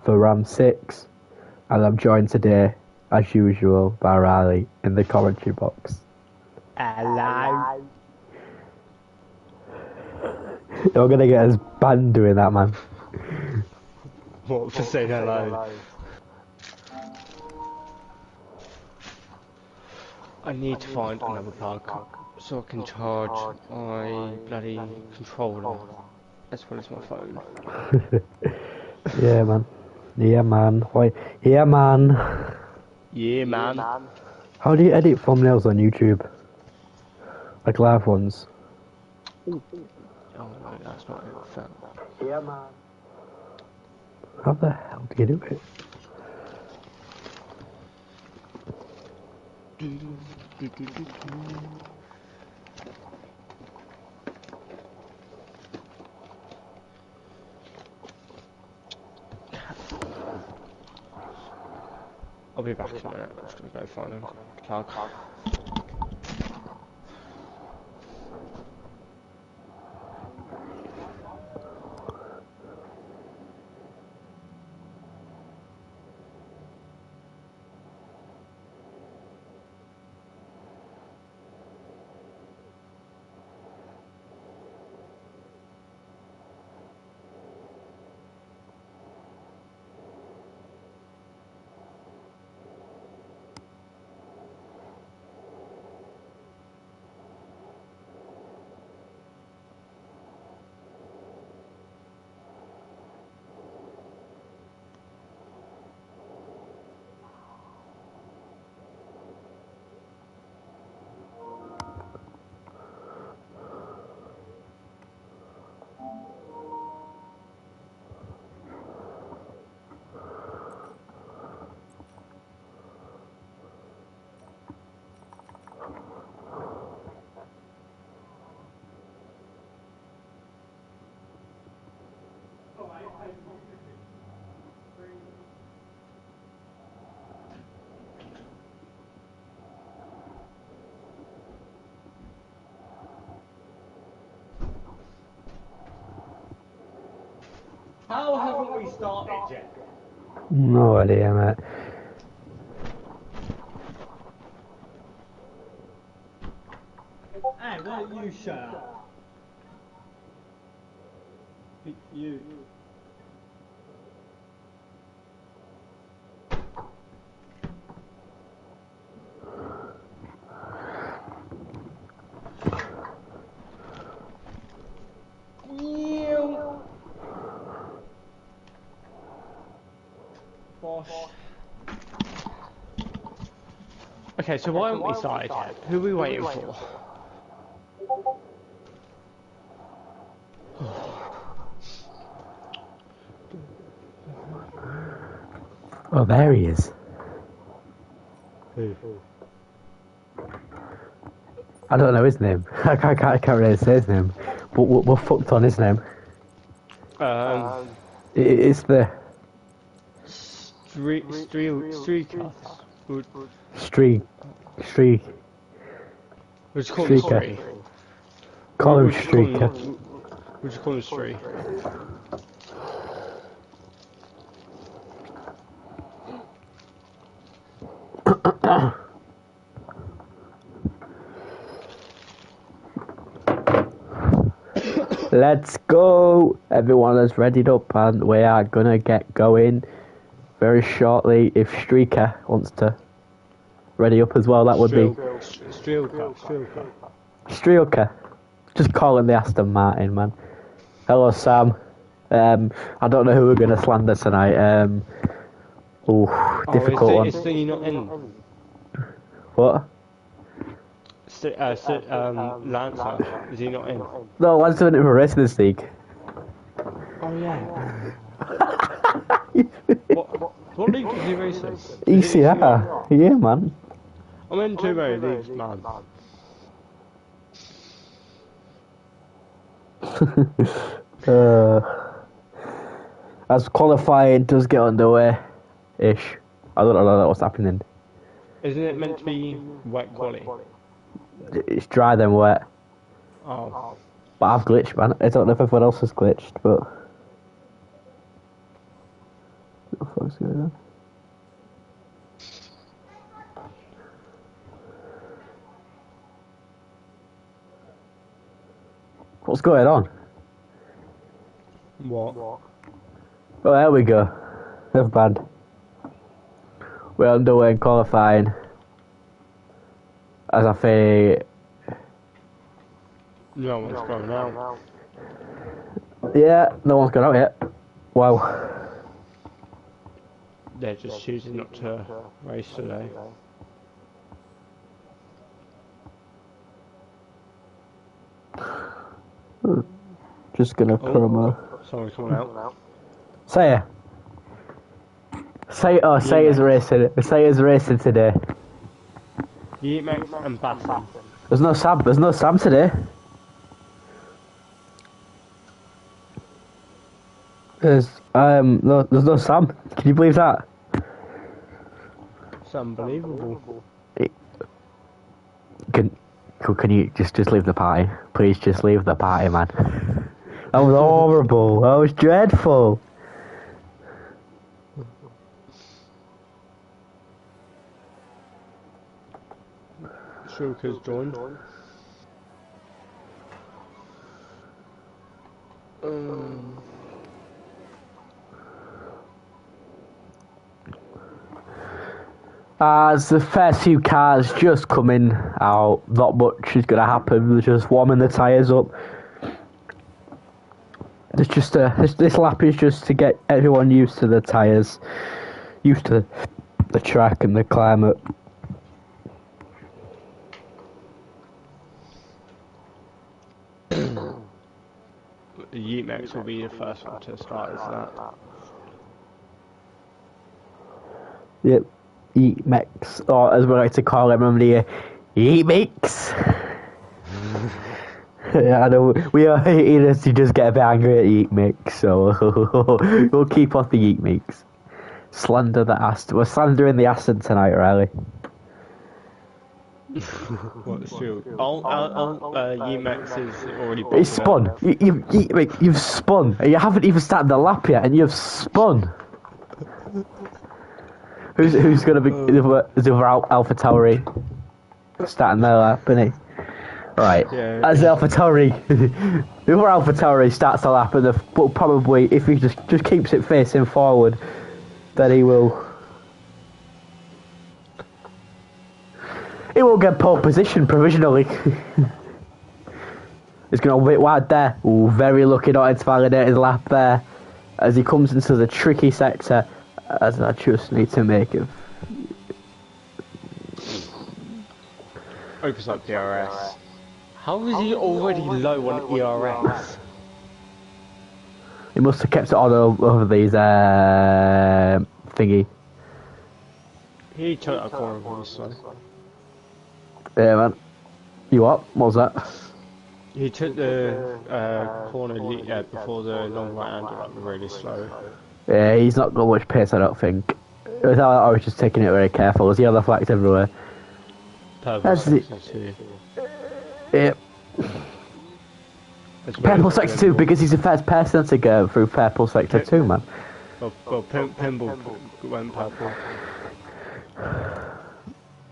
for Ram 6, and I'm joined today, as usual, by Riley in the commentary box. Hello. You're going to get us banned doing that, man. What, for saying hello? I need to find another plug so I can charge my bloody controller as well as my phone. Yeah, man. Yeah, man. Why? Yeah, man. Yeah, man. How do you edit thumbnails on YouTube? Like live ones? Oh no, that's not it. Fam. Yeah, man. How the hell do you do it? I'll be back in a minute. I'm just gonna go find a plug. How haven't we started yet? No idea, mate. Hey, why don't you shut up? You. Bosh. Okay, so why haven't we started yet? Who are we waiting for? Oh, there he is. Who? I don't know his name. I can't really say his name. But we're fucked on his name. It's the... Streaker. We'll just call him Stree. Call him Streaker. We'll just call him Stree. Let's go! Everyone is readied up and we are gonna get going very shortly. If Streaker wants to ready up as well, that would be... Streaker. Just call him the Aston Martin, man. Hello, Sam. I don't know who we're gonna slander tonight. Difficult one. Is Thingy not in? What? Lancer, is he not in? No, Lance's doing it for Racing League. Oh yeah. what league is he racing? ECR. Yeah, man. I'm in too many leagues, man. As qualifying does get underway-ish. I don't know what's happening. Isn't it meant to be wet quality? It's dry then wet. Oh. But I've glitched, man. I don't know if everyone else has glitched, but... What the fuck's going on? What's going on? What? Oh, there we go. Never bad. We're underway in qualifying. As I say, No one's gone out. yeah, no one's got out yet. Wow. They're just choosing not to race today. Just gonna promo. Someone's coming out. Say it. Say it's racing. Say it's racing today. Max and Bassam. There's no Sam. There's no Sam today. There's no Sam. Can you believe that? It's unbelievable. Can you just leave the party? Please just leave the party, man. That was horrible. That was dreadful. Shulker's joined. As the first few cars just coming out, not much is going to happen. They're just warming the tyres up. It's just this lap is just to get everyone used to the tyres, used to the track and the climate. Max will be the first one to start, is that? Yep, Eat Mix, or as we like to call him around here, Eat Mix. Yeah, I know we are hating us to just get a bit angry at Eat Mix, so we'll keep off the Eat Mix. Slander the Aston. We're slandering the Aston tonight, really. What's true? Max is already. He's spun. You've spun. You haven't even started the lap yet, and you've spun. Who's going to be the other Alpha Tauri starting their lap, isn't he? Right. Yeah. As the Alpha Tauri, the other Alpha Tauri starts the lap, and probably if he just keeps it facing forward, then he will. He will get pole position provisionally. He's going to a bit wide there. Ooh, very lucky not to validate his lap there. As he comes into the tricky sector, as I just need to make it. Opens up DRS. How is he already low on ERS? He must have kept it on over these thingy. He took that corner really slow. Yeah, man. You what? What was that? He took the corner before the long right hander up really slow. Yeah, he's not got much pace, I don't think. I was just taking it very careful. There's yellow flags everywhere. Purple sector 2. Yep. Purple sector 2 because he's the first person to go through purple sector 2, man. Well, Pimble went purple.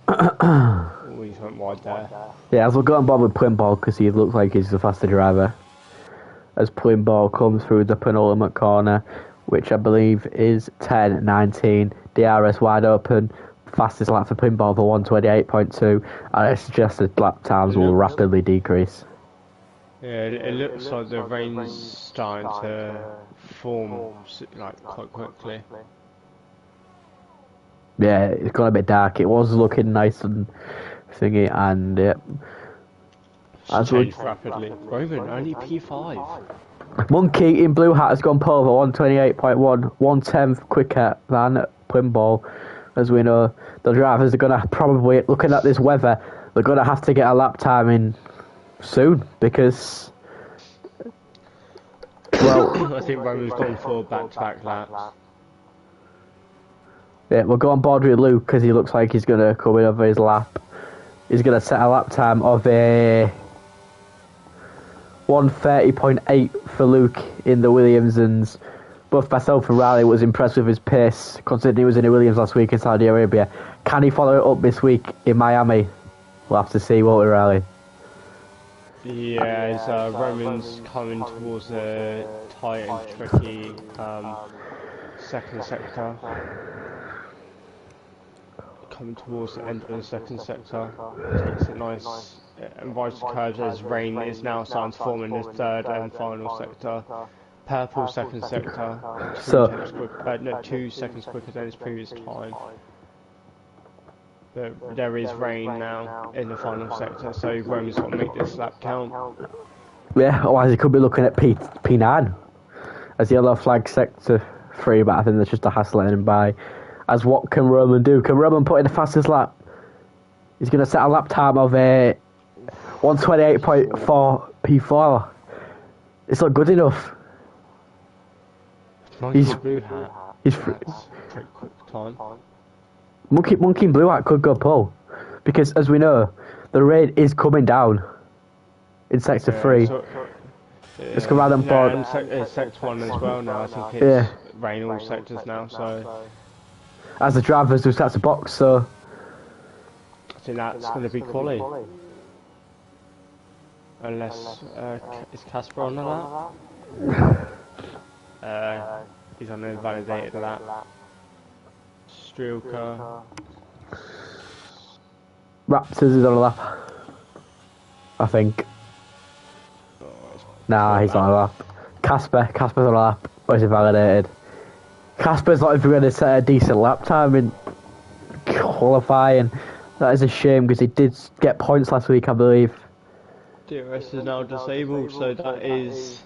Oh, he's went wide there. Yeah, as we'll go on board with Plimball because he looks like he's the faster driver. As Plimball comes through the penultimate corner, which I believe is 10:19. DRS wide open. Fastest lap for Plimball for 1:28.2. And I suggest that lap times will rapidly decrease. Yeah, it looks like the rain's starting to form like quite quickly. Yeah, it's got a bit dark. It was looking nice and thingy, and Changed rapidly. Roman only P5. Monkey in blue hat has gone pole for 1:28.1, 1/10 quicker than Plimball. As we know, the drivers are gonna probably, looking at this weather, they're gonna have to get a lap time in soon because, well, I think Roman's gone for back-to-back laps. Yeah, we'll go on board with Luke because he looks like he's going to come in over his lap. He's going to set a lap time of a 1:30.8 for Luke in the Williams and both myself and Riley was impressed with his pace, considering he was in a Williams last week in Saudi Arabia. Can he follow it up this week in Miami? We'll have to see, won't we, Riley? Yeah, as Roman's coming towards a tight and tricky second sector. Coming towards the end of the second sector. Takes it nice and rides the curves as rain is now starting to form in the third and final sector. Purple second sector, 2 seconds quicker than his previous time. But there is rain now in the final sector, so Roman's got to make this lap count. Yeah, otherwise he could be looking at P9 as the yellow flag sector 3, but I think that's just a hassle letting him by. As what can Roman do? Can Roman put in the fastest lap? He's going to set a lap time of 128.4 P4. It's not good enough. Monkey Blue Hat. He's pretty quick time. Monkey and Blue Hat could go pole, because as we know, the rain is coming down in sector 3. It's come around on board. And sector 1 as well now. I think it's rain all sectors now. So as the drivers do start to box, so I think that's going to be quali. Unless is Casper on that? He's on the invalidated lap. Strielka. Raptors is on a lap, I think. Nah, he's on a lap. Casper's on a lap, but he's invalidated. Casper's not even going to set a decent lap time in qualifying. That is a shame, because he did get points last week, I believe. DRS is now disabled, so that is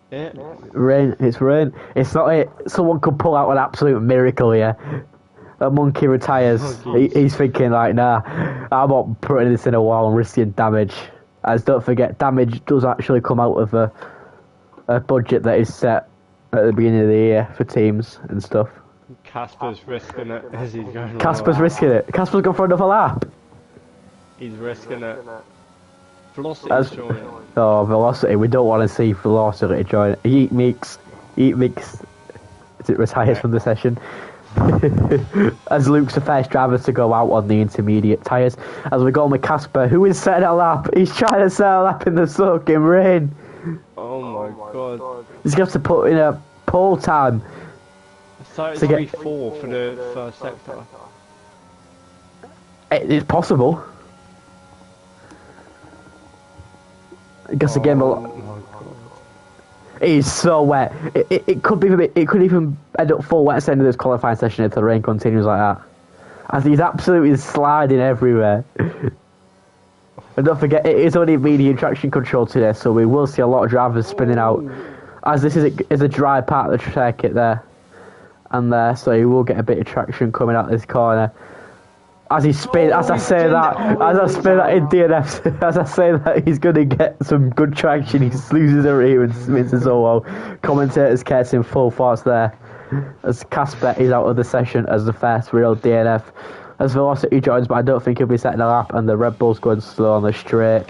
it. Rain, it's rain. It's not it. Someone could pull out an absolute miracle here. A monkey retires. He's thinking like, nah, I'm not putting this in a wall and risking damage. As don't forget, damage does actually come out of a budget that is set at the beginning of the year for teams and stuff. Casper's risking it as he's going. Casper's risking it. Casper's going for another lap. He's risking it. Velocity's joining. Oh, Velocity. We don't want to see Velocity join. Yeet Meeks. Is it retired from the session? As Luke's the first driver to go out on the intermediate tyres. As we go on with Casper, who is setting a lap. He's trying to set a lap in the soaking rain. Oh my god. He's going to have to put in a pole time. So it's 3-4 for the first sector. It's possible. Because again, it is so wet. It could be. It could even end up full wet at the end of this qualifying session if the rain continues like that. As he's absolutely sliding everywhere. And don't forget, it is only medium traction control today, so we will see a lot of drivers spinning out. As this is a dry part of the circuit there and there, so you will get a bit of traction coming out this corner. As he spins, as I say that in DNF, as I say that, he's going to get some good traction. He loses a rear and spins a solo. Commentators catch him full force there. As Casper is out of the session as the first real DNF. As Velocity joins, but I don't think he'll be setting a lap, and the Red Bull's going slow on the straight.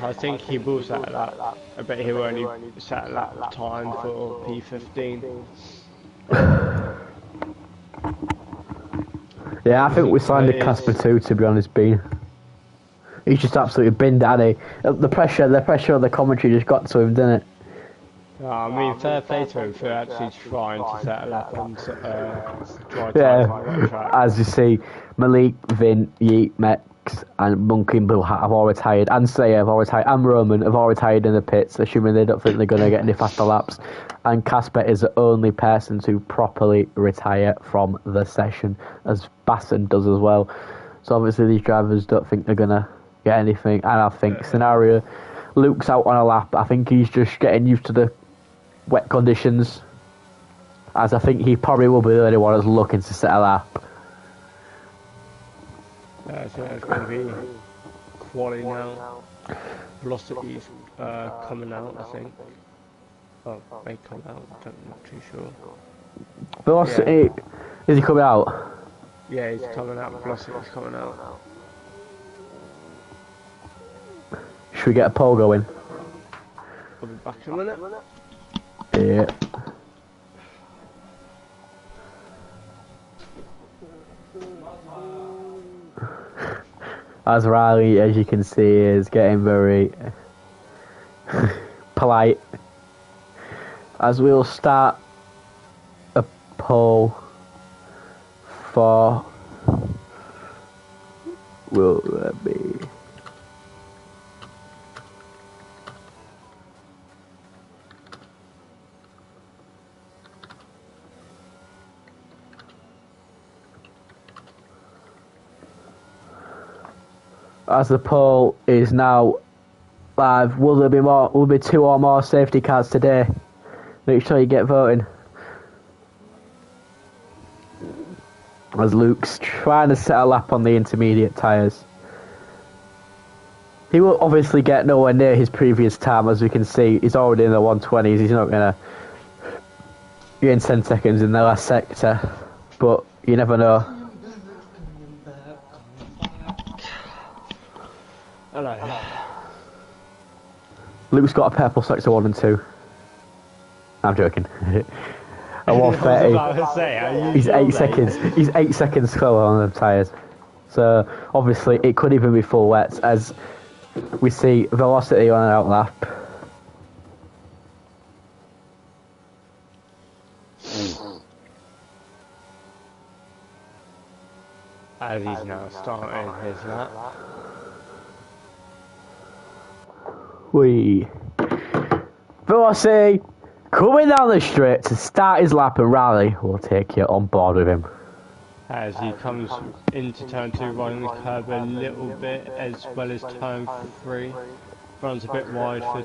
I think he will set a lap. I bet he'll only set a lap time for P15. Yeah, I think we signed a Casper too, to be honest, Bean. He's just absolutely binned, hasn't he? The pressure of the commentary just got to him, didn't it? I mean, fair play to him for actually trying to set a lap on dry yeah, as you see, Malik, Vin, Yeet, Mex, and Monkey and Blue Hat have all retired, and Saya have all retired, and Roman have all retired in the pits, assuming they don't think they're going to get any faster laps. And Casper is the only person to properly retire from the session, as Basson does as well. So obviously these drivers don't think they're going to get anything, and I think scenario, Luke's out on a lap. I think he's just getting used to the wet conditions, as I think he probably will be the only one that's looking to set a lap. So it's going to be quality now. Velocity's coming out, I think. Oh, may come out, I'm not too sure. Velocity, is he coming out? Yeah, he's coming out, Velocity's coming out. Should we get a poll going? I'll be back in a minute. Yeah. As Riley, as you can see, is getting very polite. As we'll start a poll for will there be as the poll is now live, will there be more? Will there be 2 or more safety cars today? Make sure you get voting. As Luke's trying to set a lap on the intermediate tyres. He will obviously get nowhere near his previous time, as we can see. He's already in the 120s. He's not going to gain 10 seconds in the last sector. But you never know. Hello. Luke's got a purple sector 1 and 2. I'm joking. A 130. He's 8 seconds. He's 8 seconds slower on the tyres. So obviously it could even be full wets, as we see velocity on an out lap. As he's now starting his lap. Velocity coming down the straight to start his lap, and Rally will take you on board with him. As he comes into turn 2, running the curb a little bit, as well as turn 3. Runs a bit wide for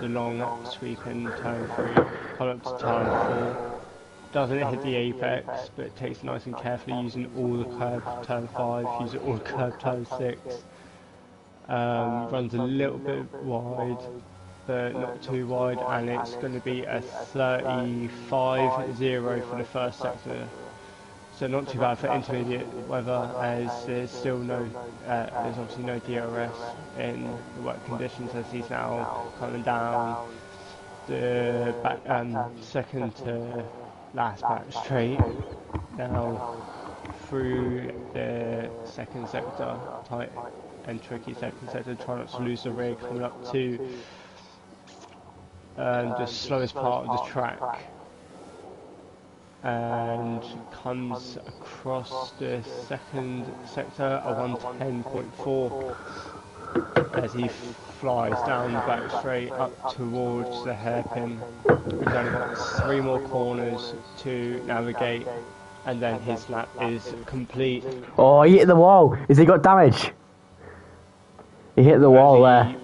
the long sweep in turn 3. Come up to turn 4. Doesn't hit the apex, but it takes it nice and carefully, using all the curb turn 5, using all the curb turn 6. Runs a little bit wide, but not too wide, and it's going to be a 35.0 for the first sector. So not too bad for intermediate weather, as there's still no, there's obviously no DRS in the wet conditions, as he's now coming down the back, second to last back straight, now through the second sector, tight and tricky second sector, trying not to lose the rig, coming up to the slowest part of the track, and comes across the second sector, a 110.4, as he flies down the back straight up towards the hairpin. We've only got 3 more corners to navigate, and then his lap is complete. Oh, he hit the wall. Has he got damage? He hit the wall there.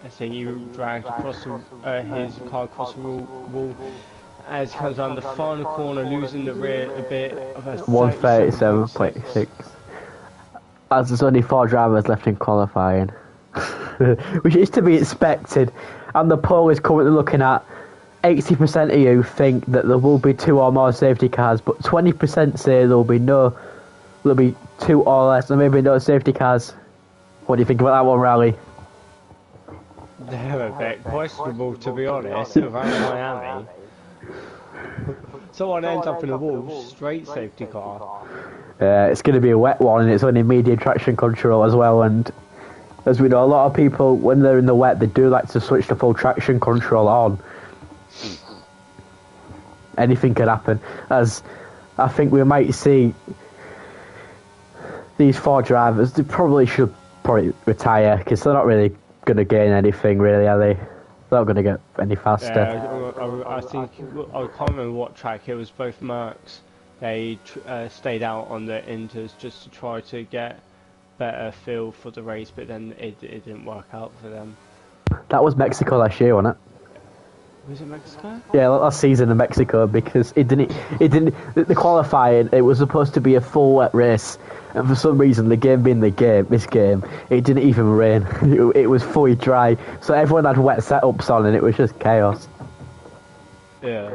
I see you dragged across his car across the wall, as he comes around the final corner, losing the rear a bit of a 137.6. As there's only 4 drivers left in qualifying, which is to be expected. And the poll is currently looking at 80% of you think that there will be 2 or more safety cars, but 20% say there'll be 2 or less, and maybe no safety cars. What do you think about that one, Rally? They're a bit questionable, to be honest, around Miami. Someone ends up in a wall, straight safety car. It's going to be a wet one, and it's only medium traction control as well, and as we know, a lot of people, when they're in the wet, they do like to switch the full traction control on. Anything could happen, as I think we might see these 4 drivers. They should retire, because they're not really going to gain anything, really, are they? They're not going to get any faster. Yeah, I think, I can't remember what track, it was both Mercs. They stayed out on the inters just to try to get better feel for the race, but then it didn't work out for them. That was Mexico last year, wasn't it? Was it Mexico? Yeah, last season in Mexico, because the qualifying, it was supposed to be a full wet race, and for some reason, this game, it didn't even rain. It was fully dry, so everyone had wet setups on, and it was just chaos. Yeah.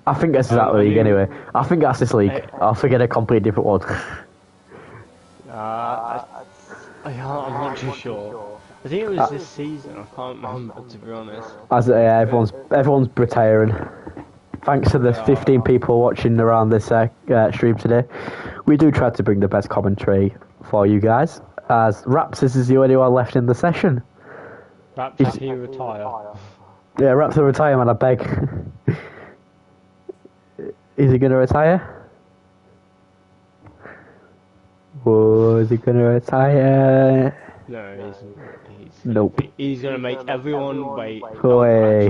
I think that's that league anyway. I think that's this league. I'll forget a completely different one. I'm not too sure. I think it was this season. I can't remember, to be honest. Everyone's retiring. Thanks to the 15 people watching around this stream today. We do try to bring the best commentary for you guys, as Raptors is the only one left in the session. Raptors, he retire. Yeah, Raptors retire, man, I beg. Is he going to retire? Oh, is he going to retire? No, he's Nope. He's going to make everyone wait. Away.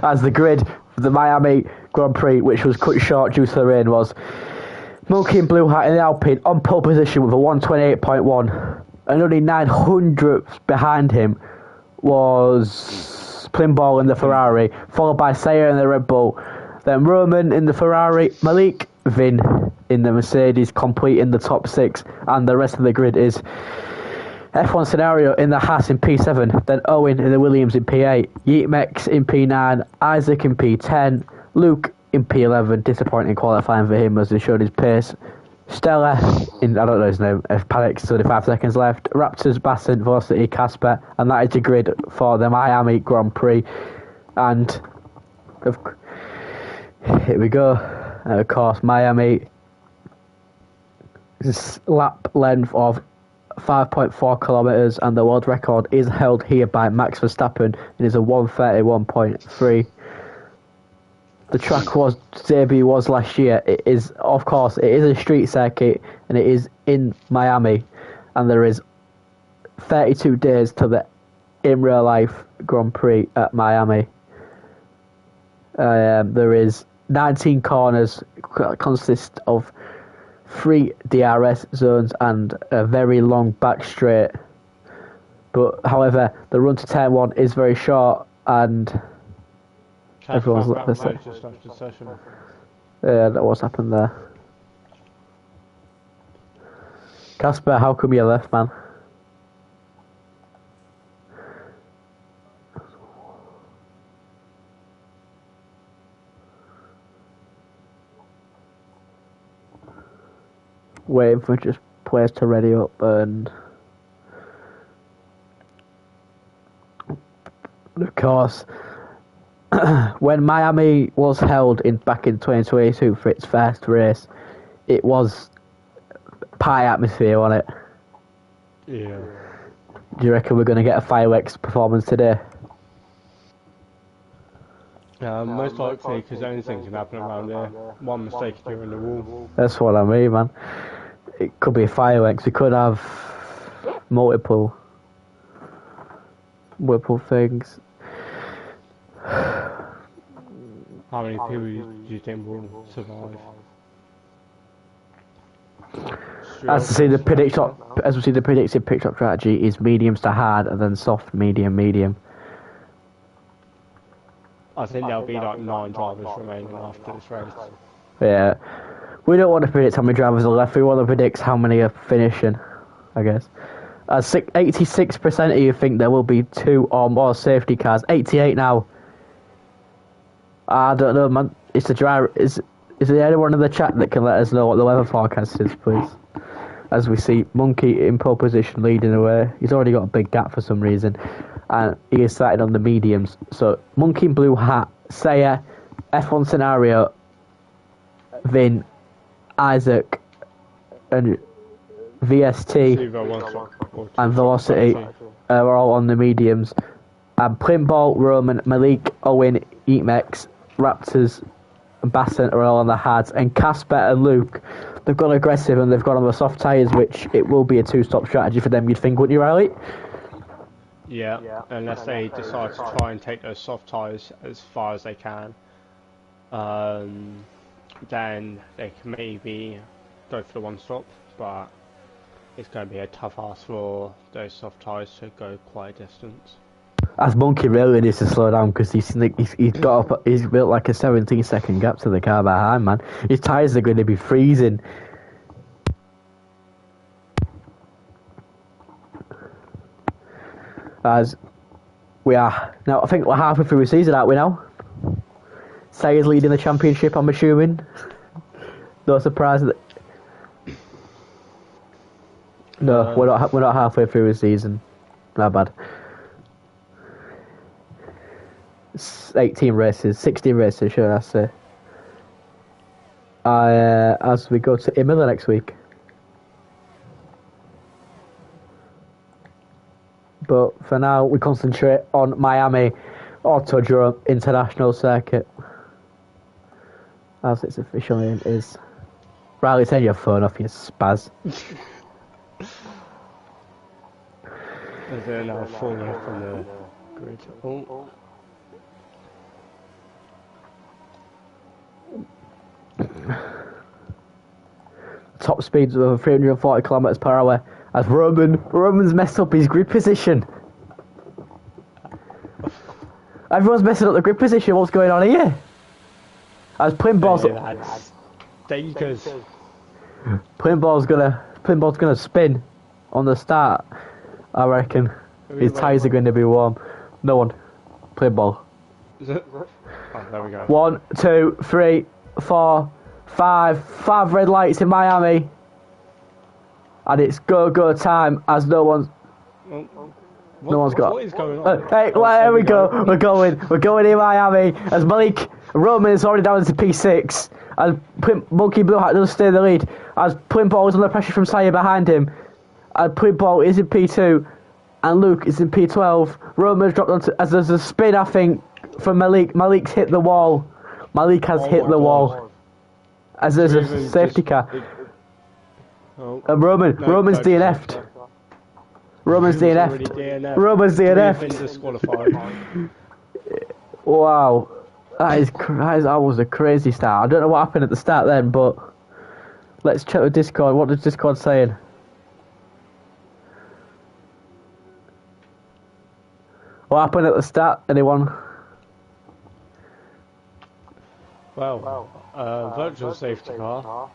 As the grid for the Miami Grand Prix, which was cut short due to the rain, was Monkey and Blue Hat in the Alpine on pole position with a 128.1. And only 900ths behind him was Plimball in the Ferrari, followed by Sayer in the Red Bull. Then Roman in the Ferrari, Malik, Vin in the Mercedes, complete in the top 6. And the rest of the grid is F1 Scenario in the Haas in P7, then Owen in the Williams in P8, Yeatmex in P9, Isaac in P10, Luke in P11, disappointing qualifying for him as he showed his pace. Stella in, I don't know his name, Panic's 35 seconds left, Raptors, Bassin, Velocity, Casper, and that is the grid for the Miami Grand Prix. And here we go. And of course, Miami is lap length of 5.4 kilometers, and the world record is held here by Max Verstappen. It is a 1:31.3. The track debut was last year. It is, of course, it is a street circuit, and it is in Miami, and there is 32 days to the in real life Grand Prix at Miami. There is 19 corners, consist of 3 DRS zones and a very long back straight. But however, the run to turn 1 is very short, and everyone's left this. Yeah, that what's happened there. Casper, how come you left, man? Waiting for just players to ready up, and of course, when Miami was held back in 2022 for its first race, it was pie atmosphere on it. Yeah. Do you reckon we're going to get a fireworks performance today? Most likely, because anything can happen around there. One mistake and you're in the wall. That's what I mean, man. It could be fireworks. We could have multiple things. How many people do you think will survive? As we see the predicted pit stop strategy is mediums to hard, and then soft, medium. I think there'll be like 9 drivers remaining after this race. Yeah. We don't want to predict how many drivers are left. We want to predict how many are finishing, I guess. 86% of you think there will be 2 or more safety cars. 88 now. I don't know, man. It's the driver. Is there anyone in the chat that can let us know what the weather forecast is, please? As we see Monkey in pole position leading away. He's already got a big gap for some reason. And he is starting on the mediums. So, Monkey in Blue Hat, Sayer, F1 Scenario, Vin, Isaac, and VST, and Velocity are all on the mediums. And Plimball, Roman, Malik, Owen, Eatmex, Raptors, and Bassin are all on the hards. And Casper and Luke, they've gone aggressive and they've gone on the soft tyres, which it will be a 2-stop strategy for them, you'd think, wouldn't you, Riley? Yeah, unless they decide to try and take those soft tyres as far as they can, then they can maybe go for the 1-stop, but it's going to be a tough ask for those soft tyres to go quite a distance. As Monkey really needs to slow down, because he's built like a 17-second gap to the car behind, man. His tyres are going to be freezing. As we are now, I think we're halfway through the season, aren't we now? Sayers leading the championship, I'm assuming. No surprise that. No, we're not halfway through the season. Not bad. 18 races, 16 races, should I say? as we go to Imola next week. But for now, we concentrate on Miami Autodrome International Circuit, as its official name is. Riley, turn your phone off, you spaz. As they're now falling from the grid. Oh. Top speeds of over 340 kilometers per hour as Roman's messed up his grid position. Everyone's messing up the grid position. What's going on here? As Pinball's Stinkers. Pinball's gonna spin on the start. I reckon his tyres are going to be warm. No one. Pinball. Oh, there we go. 1, 2, 3, 4, 5. 5 red lights in Miami. And it's go time as no one's got. What is going on? Hey, there we go. We're going in Miami as Roman is already down into P6. And Monkey Blue Hat does stay in the lead as Pinball is under pressure from Saya behind him. And Pinball is in P2 and Luke is in P12. Roman's dropped onto as there's a spin, I think, from Malik. Malik's hit the wall. Malik has hit the wall. As there's a safety car. And Roman's DNF'd. Roman's DNF'd. Roman's DNF'd. Wow. That was a crazy start. I don't know what happened at the start then, but let's check the Discord. What is Discord saying? What happened at the start? Anyone? Well, virtual safety car,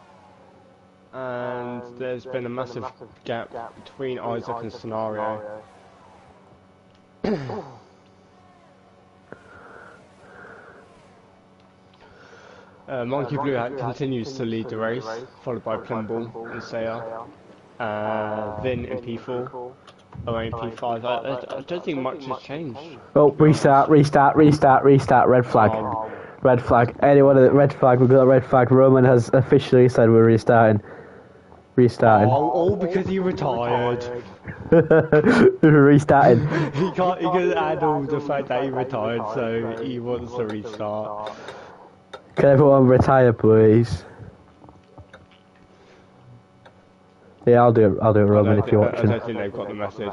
and there's been a massive gap between Isaac and Scenario. Monkey Blue Hat continues to lead the race, followed by Plimble and Saya. Vin in P4, Owen in P5. I don't think much has changed. Oh, restart, red flag. Red flag. Anyone at the red flag, we've got a red flag. Roman has officially said we're restarting. All because he retired. Restarting. He can't handle the fact that he retired, so he wants to restart. Can everyone retire, please? Yeah, I'll do it, Roman, if you're watching. I don't think they've got the message.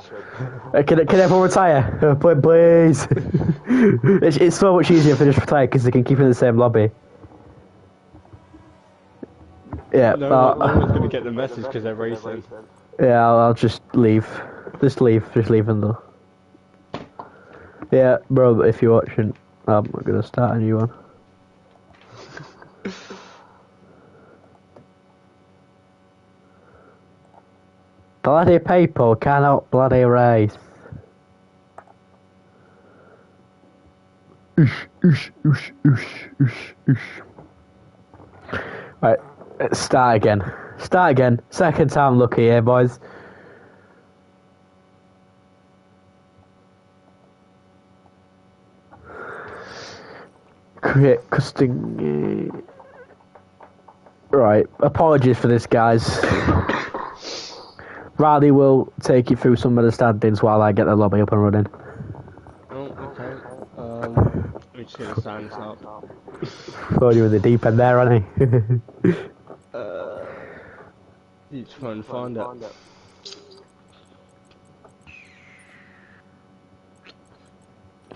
Can everyone retire? Please. It's so much easier if they just retire because they can keep in the same lobby. Yeah. No one's going to get the message because they're racing. Yeah, I'll just leave. Just leave them though. Yeah, bro, if you're watching, I'm going to start a new one. Bloody people cannot bloody race. Right, let's start again. Second time lucky here, boys. Create custom. Right, apologies for this, guys. Riley will take you through some of the standings while I get the lobby up and running. Oh, okay. We're just going to sign this up. Throw you in the deep end there, aren't he? Need to try and find it.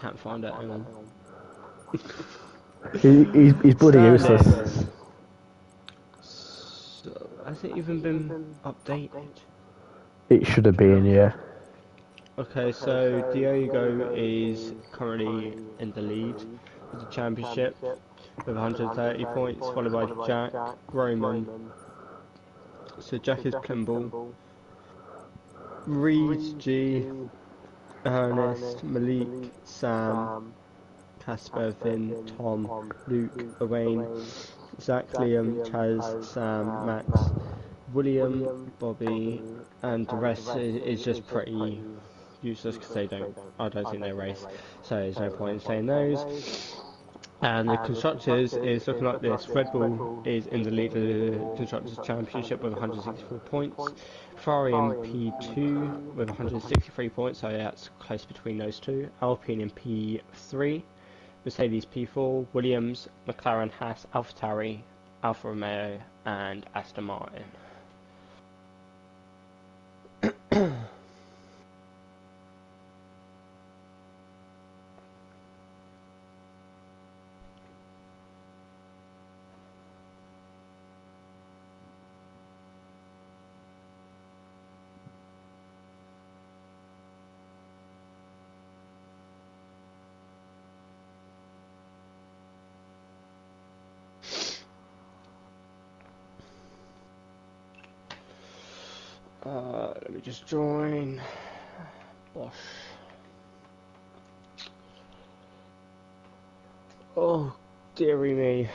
Can't find it, hang on. He's bloody useless. So, has it even been updated? It should have been, yeah. Okay, so Diogo is currently in the lead of the championship with 130 points, followed by Jack, Roman. So Jack is Plimble, Reed, G, Ernest, Malik, Sam, Casper, Vin, Tom, Luke, Owain, Zach, Liam, Chaz, Sam, Max, William, Bobby, and the rest is just pretty useless because I don't think they race, so there's no point in saying those. And the constructors is looking like this. Red Bull is in the lead of the constructors championship with 164 points. Ferrari in P2 with 163 points, so yeah, it's close between those two. Alpine in P3, Mercedes P4, Williams, McLaren, Haas, AlphaTauri, Alfa Romeo, and Aston Martin. Let me just join. Bosh. Oh, dearie me.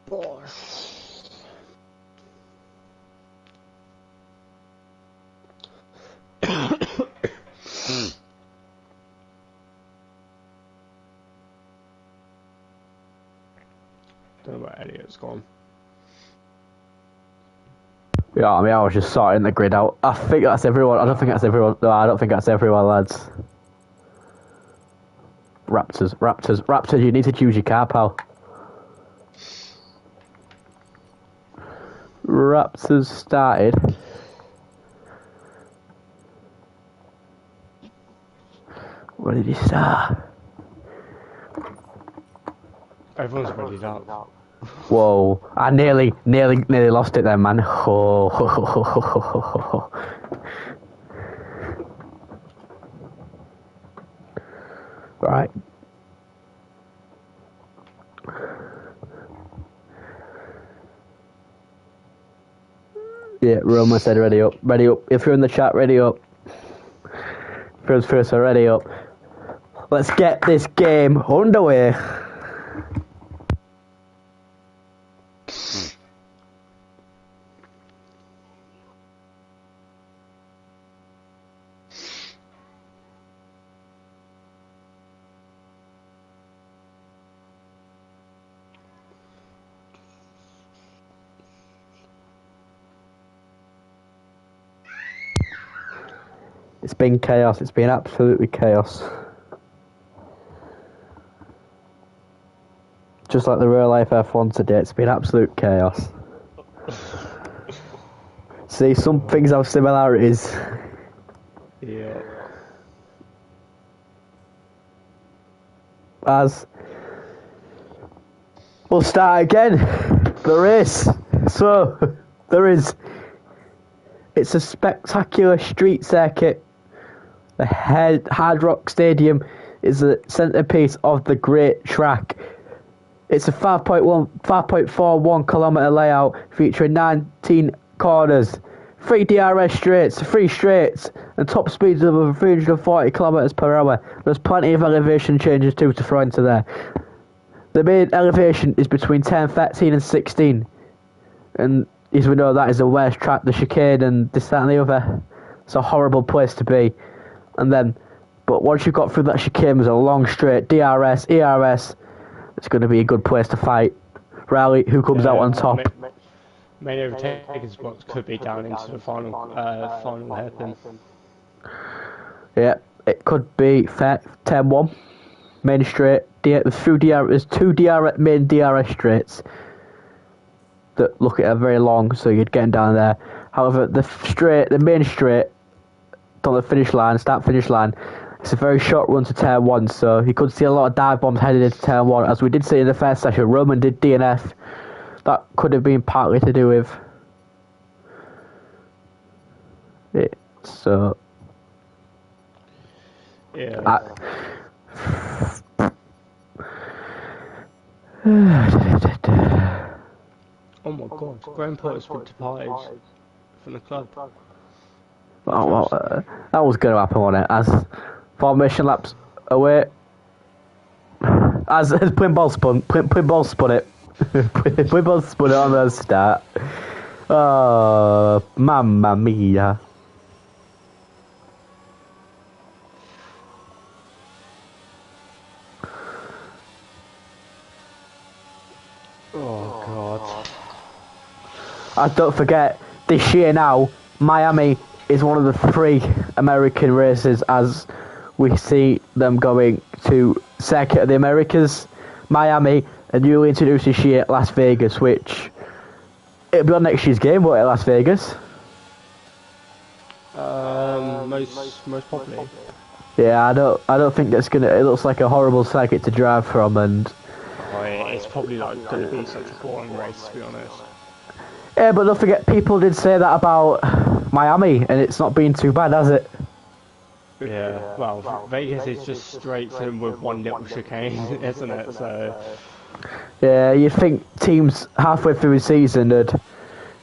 Bosh. Don't know where Elliot's gone. Yeah, I mean, I was just sorting the grid out. I think that's everyone. I don't think that's everyone. No, I don't think that's everyone, lads. Raptors, you need to choose your car, pal. Raptors started. Where did he start? Everyone's ready up. Whoa! I nearly lost it then, man. Oh. Right. Yeah, Roma said ready up. Ready up. If you're in the chat, ready up. First, ready up. Let's get this game underway. It's been chaos. It's been absolutely chaos. Just like the real life F1 today, it's been absolute chaos. See, some things have similarities. Yeah. As we'll start again. The race. So there is. It's a spectacular street circuit. The Hard Rock Stadium is the centerpiece of the great track. It's a 5.41 kilometer layout featuring 19 corners, 3 DRS straights, 3 straights, and top speeds of over 340 kilometers per hour. There's plenty of elevation changes too to throw into there. The main elevation is between 10, 13 and 16. And as we know, that is the worst track, the chicane and this, that and the other. It's a horrible place to be. And then, but once you've got through that chicane, there's a long straight, DRS, ERS. It's going to be a good place to fight. Rally, who comes out on top? Main overtaking spots could be down into the final hairpin. Yeah, it could be 10-1. Main straight. There's 2 main DRS straights that look at very long, so you'd get down there. However, the main straight, on the start finish line, it's a very short run to turn 1, so you could see a lot of dive bombs headed into turn 1, as we did see in the first session. Roman did DNF. That could have been partly to do with it. So yeah. Oh my God! Grandpa has been departed from the club. That was going to happen, wasn't it? As formation laps away, as Pinball spun it. Pinball spun it on the start. Oh, mamma mia! Oh God! And don't forget, this year now, Miami is one of the 3 American races, as we see them going to Circuit of the Americas, Miami, and newly introduced this year, Las Vegas, which it'll be on next year's game, won't it, Las Vegas? Most probably. Yeah, I don't think that's gonna. It looks like a horrible circuit to drive from, and it's probably like going to be such a boring race, to be honest. Yeah, but don't forget, people did say that about Miami, and it's not been too bad, has it? Yeah, well, Vegas is just straight through with one little chicane, isn't it? So. Yeah, you'd think teams halfway through the season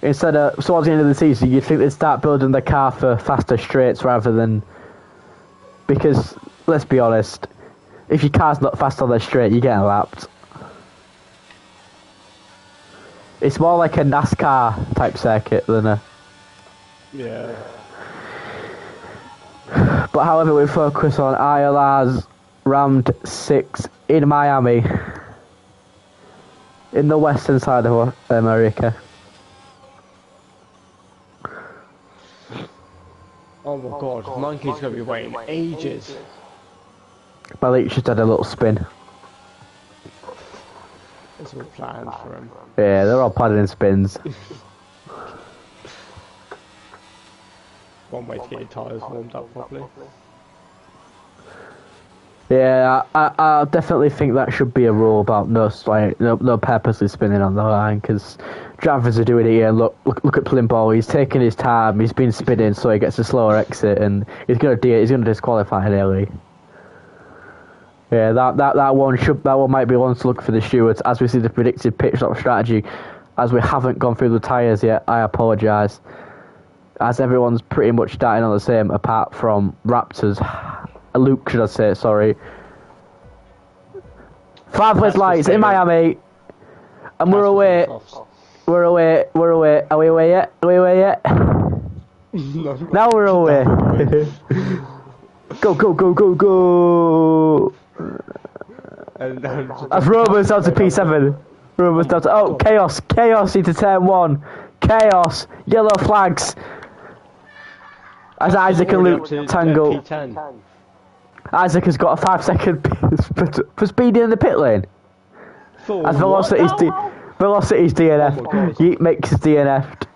instead of towards the end of the season, you'd think they'd start building their car for faster straights rather than, because let's be honest, if your car's not fast on the straight, you're getting lapped. It's more like a NASCAR type circuit than a. Yeah. But however, we focus on ILR's round 6 in Miami, in the western side of America. Oh my God, Monkey's gonna be waiting ages. Malik just had a little spin. It's all planned for him. Yeah, they're all padded in spins. One way to get your tyres warmed up properly. Yeah, I definitely think that should be a rule about no purposely spinning on the line, because drivers are doing it here. Look at Plimball. He's taking his time. He's been spinning, so he gets a slower exit, and he's gonna disqualify nearly. Yeah, that one might be one to look for the stewards as we see the predicted pit stop strategy. As we haven't gone through the tyres yet, I apologise. As everyone's pretty much starting on the same, apart from Raptors. Luke, should I say, sorry. 5 red lights in Miami. And we're away. We're away. Are we away yet? Now we're away. Go. That's Roman's down to P7. Roman's down to... Oh, chaos into turn 1. Chaos. Yellow flags. As Isaac and Luke tangle. Isaac has got a 5-second for speeding in the pit lane. As Velocity's DNF. Yeet makes his DNF'd.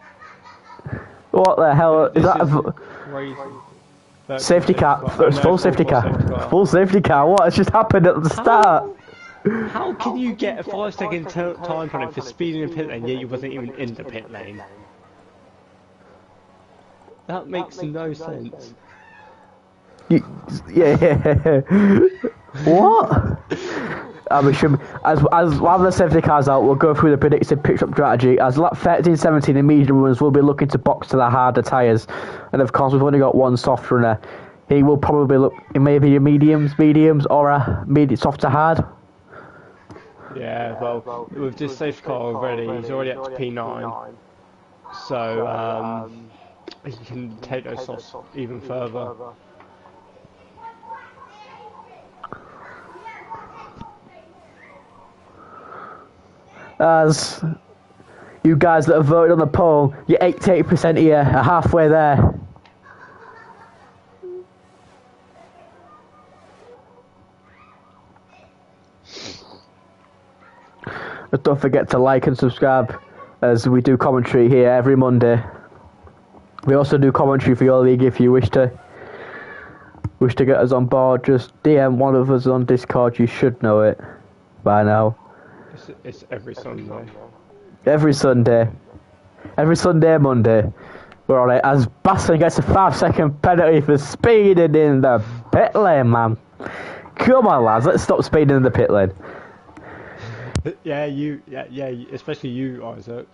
What the hell? Is that a... Safety car. Full safety car. Full safety car. What has just happened at the start? How can you get a 5-second time penalty for speeding in the pit lane yet you wasn't even in the pit lane? That makes no sense. Yeah. What? I'm assuming, as while the safety cars out, we'll go through the predicted pit-stop strategy. As lap 13, 17 in medium runners will be looking to box to the harder tyres, and of course we've only got one soft runner. He will probably look in maybe a mediums, or a soft to hard. Yeah, well, with this safety car already, he's already up to P9, so he can take those softs even further. As you guys that have voted on the poll, you're 88% here, are halfway there. But don't forget to like and subscribe, as we do commentary here every Monday. We also do commentary for your league if you wish to get us on board. Just DM one of us on Discord. You should know it by now. It's every Sunday. Every Sunday, Monday, we're on it. As Basson gets a 5-second penalty for speeding in the pit lane, man. Come on, lads, let's stop speeding in the pit lane. Yeah, especially you, Isaac.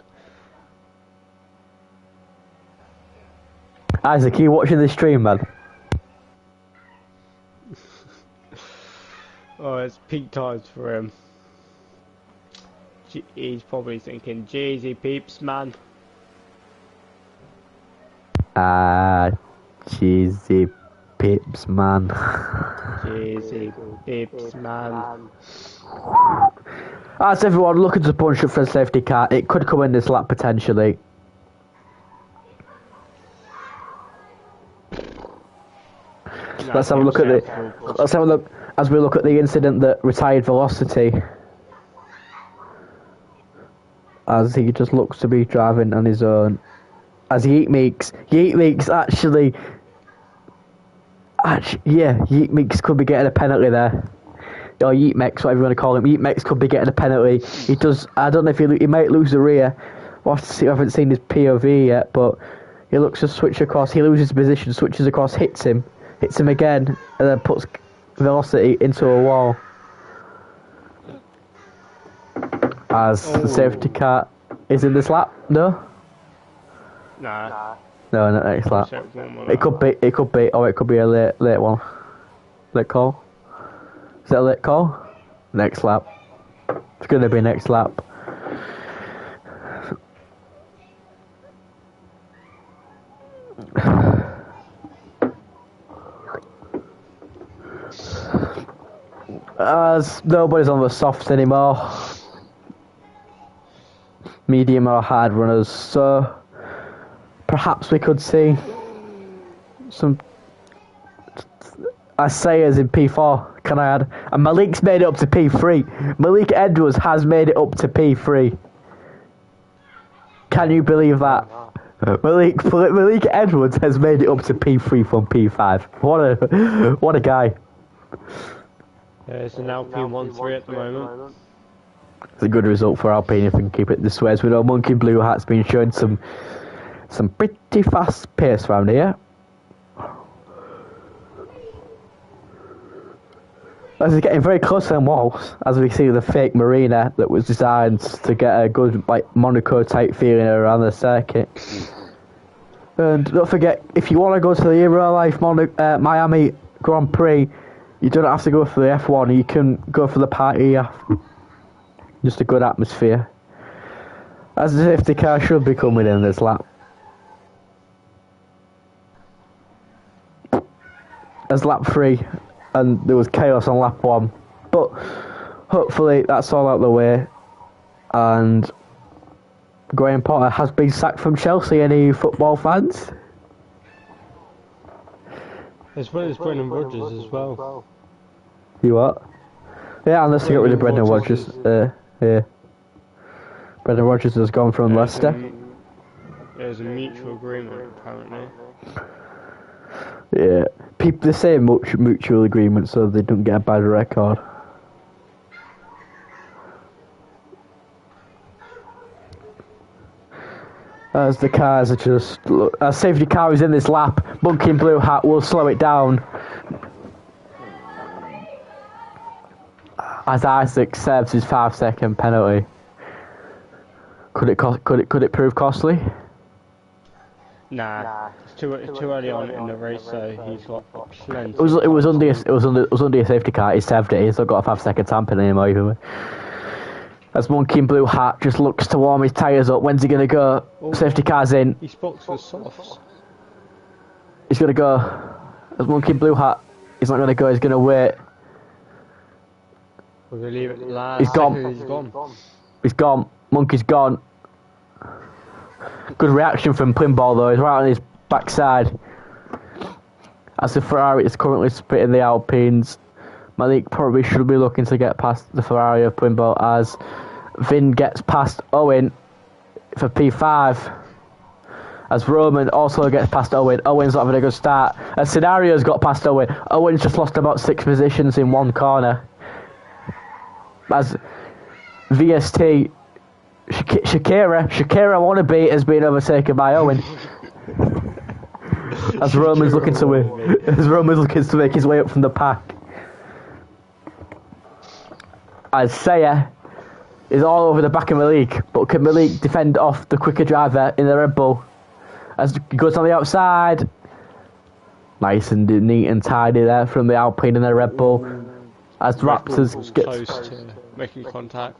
Isaac, are you watching the stream, man? Oh, it's peak times for him. He's probably thinking, Jeezy peeps, man. Cheesy pips, man. Jeezy peeps, man. As everyone looking to punch up for a safety car, it could come in this lap potentially. Let's have a look as we look at the incident that retired Velocity. As he just looks to be driving on his own. As Yeet Meeks actually, Yeet Meeks could be getting a penalty there. Or Yeet Meeks, whatever you want to call him. Yeet Meeks could be getting a penalty. He does, I don't know if he might lose the rear. We'll have to see, I haven't seen his POV yet, but he looks to switch across. He loses position, switches across, hits him again, and then puts Velocity into a wall. As the safety car is in this lap, no? Nah. No, not next lap. It could be, or it could be a late one. Late call? Is that a late call? Next lap. It's going to be next lap. As nobody's on the softs anymore. Medium or hard runners, so perhaps we could see some Isaiahs in P4 can I add? And Malik's made it up to P3. Malik Edwards has made it up to P3. Can you believe that? Malik Edwards has made it up to P3 from P5. What a guy. Yeah, it's an Alpine 1-3 at the moment. It's a good result for Alpine if we can keep it this way. As we know, Monkey Blue Hat's been showing some pretty fast pace around here. As we're getting very close to them walls, as we see the fake marina that was designed to get a good Monaco type feeling around the circuit. And don't forget, if you want to go to the Real Life Miami Grand Prix, you don't have to go for the F1, you can go for the party after. Just a good atmosphere. As the safety car should be coming in this lap. As lap 3, and there was chaos on lap 1. But hopefully that's all out the way. And Graham Potter has been sacked from Chelsea. Any football fans? As well as Brendan Rodgers as well. You what? Yeah, unless they got rid of Brendan Rodgers. Yeah. Brendan Rodgers has gone from Leicester. There's a mutual agreement, apparently. Yeah. People, they say mutual agreement so they don't get a bad record. As the cars are just... As safety car is in this lap, Monkey in Blue Hat will slow it down. As Isaac serves his 5-second penalty. Could it prove costly? Nah, it's too early on in the race, so he's got plenty. It was under a safety car. He served it. He's still got a 5-second time penalty anymore. Even. As Monkey in Blue Hat just looks to warm his tyres up. When's he gonna go? Safety car's in. He's boxed with softs. He's gonna go. As Monkey in Blue Hat, he's not gonna go. He's gonna wait. We're gonna leave it last. He's gone. He's gone. Monkey's gone. Good reaction from Pinball though. He's right on his backside. As the Ferrari is currently spitting the Alpines, Malik probably should be looking to get past the Ferrari of Pinball as Vin gets past Owen for P5. As Roman also gets past Owen. Owen's not having a good start. As Scenario's got past Owen. Owen's just lost about 6 positions in one corner. As VST Shakira wannabe has been overtaken by Owen. As Roman's looking to win. As Roman's looking to make his way up from the pack. As Saya is all over the back of Malik, but can Malik defend off the quicker driver in the Red Bull? As he goes on the outside. Nice and neat and tidy there from the Alpine and the Red Bull. As Raptors gets close to making contact.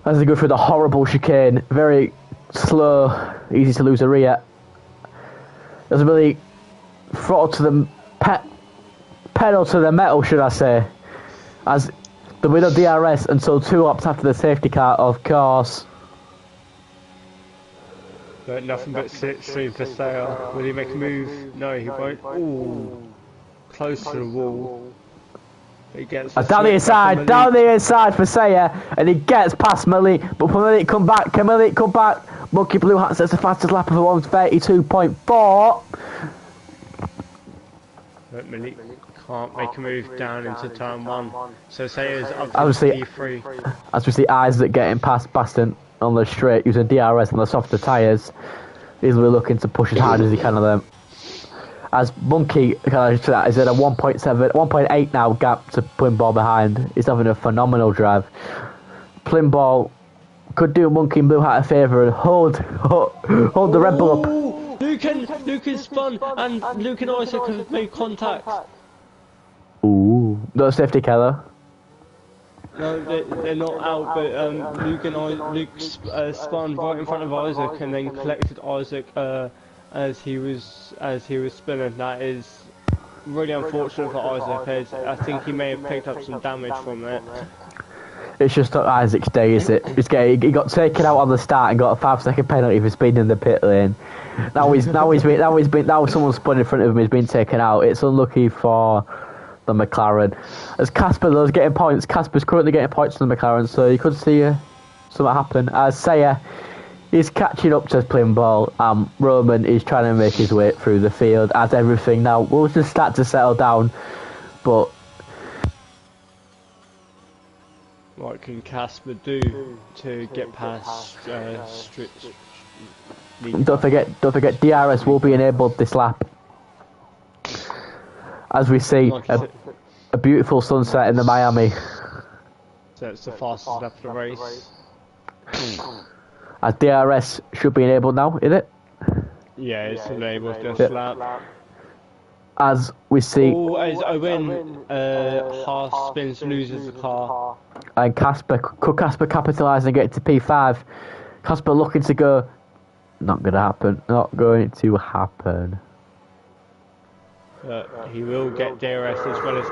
As they go through the horrible chicane, very slow, easy to lose a rear. There's really throttle to the pedal to the metal, should I say? As the winner DRS until 2 laps after the safety car, of course. But nothing but stream for sale. Will he make a move? No, he won't. Ooh, close to the wall. He gets down the inside for Saya, and he gets past Malik. But can Malik come back? Can Malik come back? Monkey Blue Hat sets the fastest lap of 1:32.4. But Malik can't make a move down into turn 1. So Saya's up to P3. As we see Isaac getting past Baston on the straight using DRS on the softer tyres, he's really looking to push as hard as he can on them. As Monkey is at a 1.8 now gap to Plinball behind. He's having a phenomenal drive. Plinball could do Monkey and Blue Hat a favour and hold the Red Bull up. Luke is spun and Luke and Isaac have made contact. Ooh, no safety car though. No, they're not out, but Luke spun right in front of Isaac and then collected Isaac as he was spinning. That is really unfortunate for Isaac. I think he may have picked up some damage from it. It's just not Isaac's day, is it? He got taken out on the start and got a 5-second penalty for speeding in the pit lane. Now someone's spun in front of him. He's been taken out. It's unlucky for the McLaren. As Casper though is getting points, Casper's currently getting points from the McLaren, so you could see something happen. As Sayer is catching up to Plimball, Roman is trying to make his way through the field. As everything now will just start to settle down, but. What can Casper do to get past Don't forget, DRS will be enabled this lap. As we see a beautiful sunset in the Miami. So it's the fastest lap of the race. As DRS should be enabled now, is it? Yeah, it's enabled this lap. As we see... Oh, as Owen half spins, loses the car. And could Casper capitalise and get to P5? Casper looking to go... Not going to happen. Not going to happen. He will get DRS as well as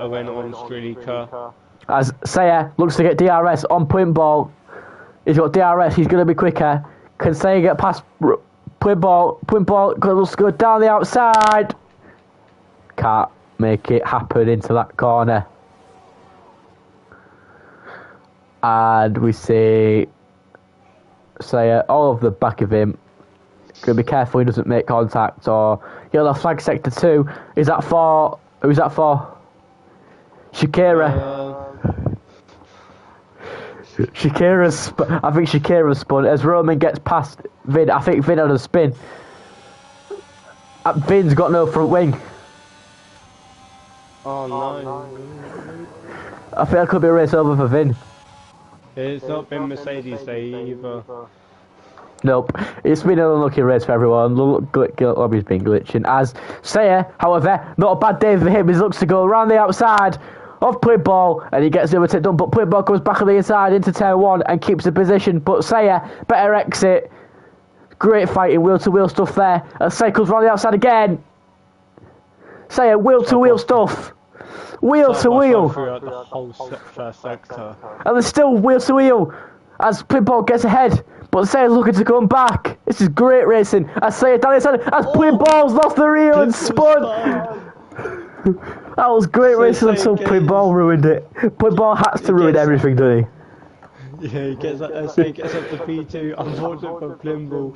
Owen on Strelica. As Sayer looks to get DRS on Plimball. He's got DRS, he's going to be quicker. Can Sayer get past Plimball? Plimball goes go down the outside. Can't make it happen into that corner. And we see Sayer all over the back of him. Gotta be careful he doesn't make contact or yellow flag sector 2. Is that for? Who's that for? Shakira. I think Shakira's spun as Roman gets past Vin. I think Vin had a spin. Vin's got no front wing. Oh no. I think that could be a race over for Vin. It's not been Mercedes Day either. Nope. It's been an unlucky race for everyone. Lobby's been glitching. As Sayer, however, not a bad day for him. He looks to go around the outside of Plimball and he gets the overtake done, but Plimball comes back on the inside into turn 1 and keeps the position. But Sayer, better exit. Great fighting, wheel-to-wheel stuff there. As Sayer comes around the outside again. Sayer, wheel-to-wheel stuff. Wheel-to-wheel. Throughout the whole first sector. And there's still wheel-to-wheel as Plimball gets ahead. But Sayer's looking to come back. This is great racing. As Sayer down the inside, as Plimball's lost the rear and spun. That was great racing until Plimball ruined it. Plimball has to ruin everything, doesn't he? Yeah, he gets up to P2. Unfortunate for Plimball,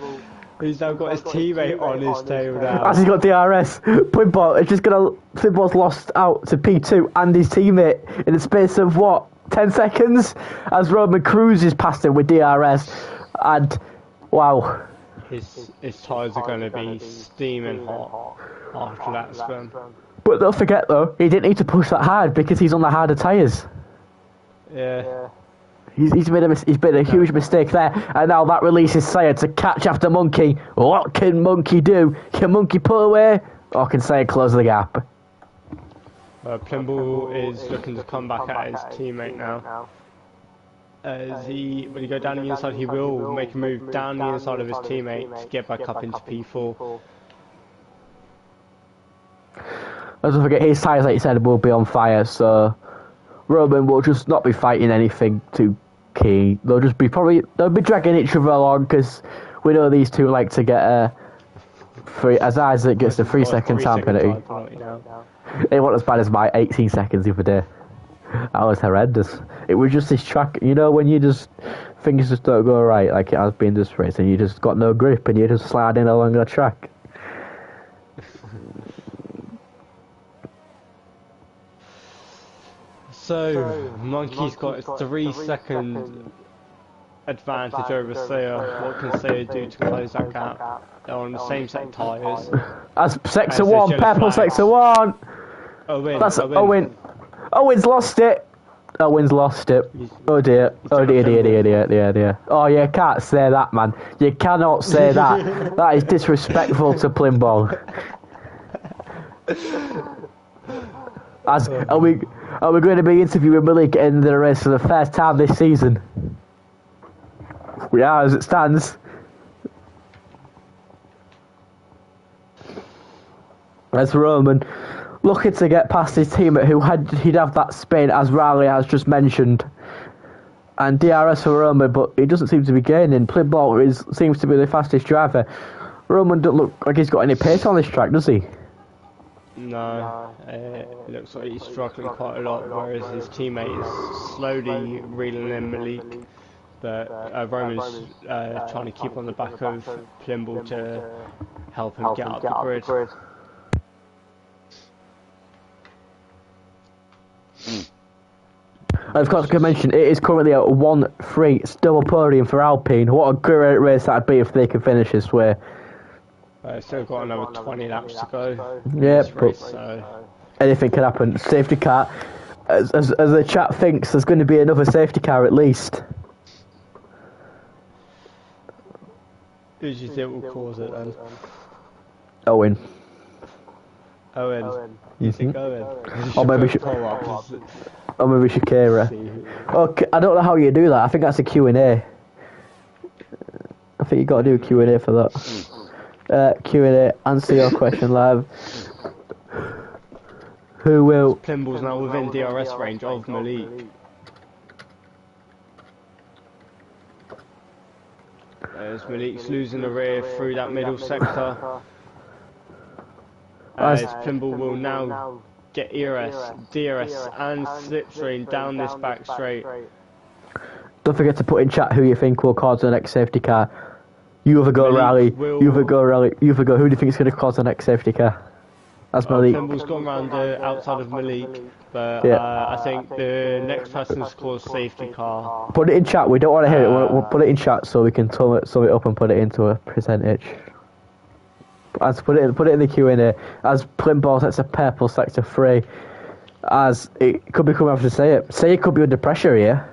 who's now got his teammate on his tail now. As he's got DRS, Plimball's lost out to P2 and his teammate in the space of what? 10 seconds? As Roman cruises past him with DRS. And wow. His tyres are going to be steaming hot after that spin. But don't forget though, he didn't need to push that hard because he's on the harder tyres. Yeah. He's made a huge mistake there, and now that releases Sayer to catch after Monkey. What can Monkey do? Can Monkey pull away, or can Sayer close the gap? Plimball is looking to come back at his teammate now. When he go down the inside, he will make a move down the inside of his teammate to get back up into P4. Don't forget, his tyres, like you said, will be on fire, so Roman will just not be fighting anything too key. They'll be dragging each other along because we know these two like to get a free. As Isaac gets the 3-second time penalty, they weren't as bad as my 18 seconds the other day. That was horrendous. It was just this track, you know, when you just things just don't go right, like it has been this race, and you just got no grip and you're just sliding along the track. So, Monkey's got a 3-second advantage over Sayer. What can Sayer do to close that gap? They're on the same set of tyres. As sector 1, purple sector 1! That's Owen. Owen's lost it! Owen's lost it. Oh dear. Oh dear. Oh, you can't say that, man. You cannot say that. That is disrespectful to Plimball. Are we going to be interviewing Malik in the race for the first time this season? We are, as it stands. As Roman looking to get past his teammate he'd have that spin, as Riley has just mentioned. and DRS for Roman, but he doesn't seem to be gaining. Plimboll seems to be the fastest driver. Roman doesn't look like he's got any pace on this track, does he? No, it looks like he's struggling quite a lot, whereas his teammate is slowly reeling in Malik. But Roman's trying to keep on the back of Plimboll to help him get up the grid. I've got to mention, it is currently a 1-3 double podium for Alpine. What a great race that'd be if they could finish this way. Still got another 20 laps to go. Yeah, race, so anything can happen. Safety car, as the chat thinks, there's going to be another safety car at least. Who do you think will cause it then? Owen. Owen. You think Owen? Or maybe Shakira. Okay, I don't know how you do that. I think that's a Q&A. I think you got to do a Q&A for that. Q&A, answer your question live. Who will... Plimboll's now within DRS range of Malik. As Malik's losing the rear through that middle sector. As Plimboll will now get ERS, DRS and slipstream down this back straight. Don't forget to put in chat who you think will cause the next safety car. You have a go, Rally. You have a go, Rally. You have a go. Who do you think is going to cause the next safety car? That's Malik. Plimboll's gone round the outside of Malik, but I think the next person's caused safety car. Put it in chat. We don't want to hear it. We'll put it in chat so we can sum it up and put it into a percentage. As put it in the Q&A. As Plimboll sets a purple sector 3, as it could be coming after Say it could be under pressure here.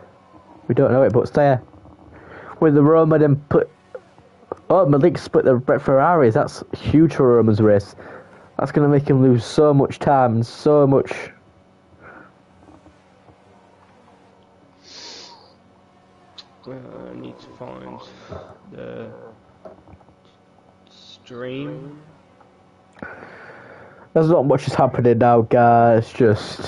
We don't know it, but Say with the Roman and Malik split the Ferraris. That's huge for Roman's race. That's going to make him lose so much time and so much. I need to find the stream. There's not much is happening now, guys. Just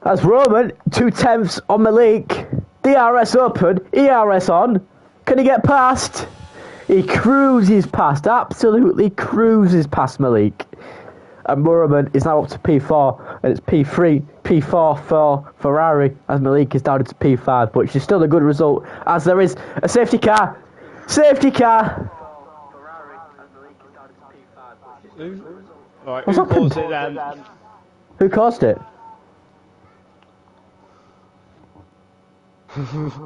as Roman 2/10 on Malik, DRS open, ERS on. Can he get past? He cruises past, absolutely cruises past Malik. And Roman is now up to P4, and it's P3, P4 for Ferrari, as Malik is down to P5, which is still a good result, as there is a safety car. Safety car! Right, What's who happened? caused it then? Who caused it?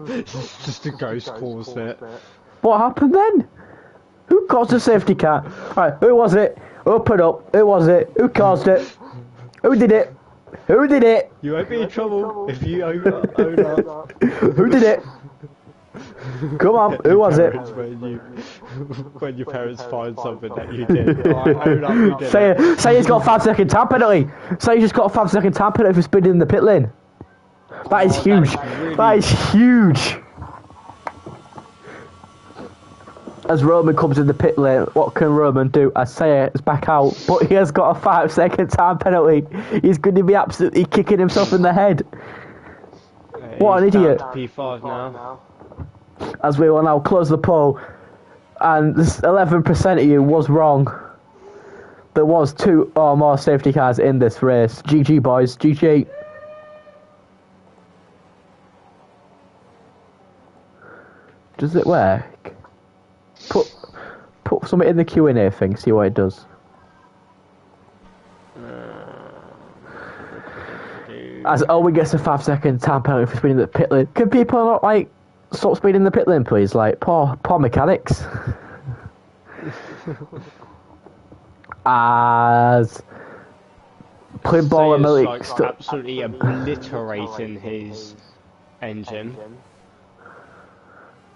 It's just a ghost caused it. What happened then? Who caused the safety car? Right, who was it? Open up. Who was it? Who caused it? Who did it? Who did it? You won't be in trouble if you own up. Who did it? Come on, who was it? When your parents find something that you did, own up you did it. Say he's got a 5-second time penalty. Say he's just got a 5-second time penalty for speeding in the pit lane. That is huge. That is huge. As Roman comes in the pit lane, what can Roman do? I say it's back out, but he has got a 5-second time penalty. He's going to be absolutely kicking himself in the head. What an idiot. P5 now. As we will now close the poll, and this 11% of you was wrong. There was 2 or more safety cars in this race. GG boys, GG. Does it work? Put something in the Q&A thing, see what it does. As Owen gets a 5-second time penalty for speeding in the pit lane. Can people not, like, stop speeding in the pit lane, please? Like, poor mechanics. As Plimboll and Malik like absolutely obliterating his engine.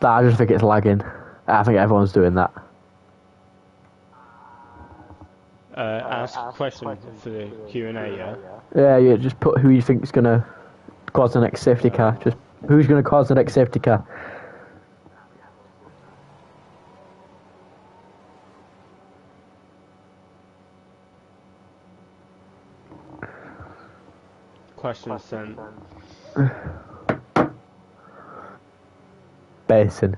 I just think it's lagging. I think everyone's doing that. Ask a question for the Q&A, yeah? Yeah, just put who you think is going to cause the next safety car. Just who's going to cause the next safety car. Question sent. Basin.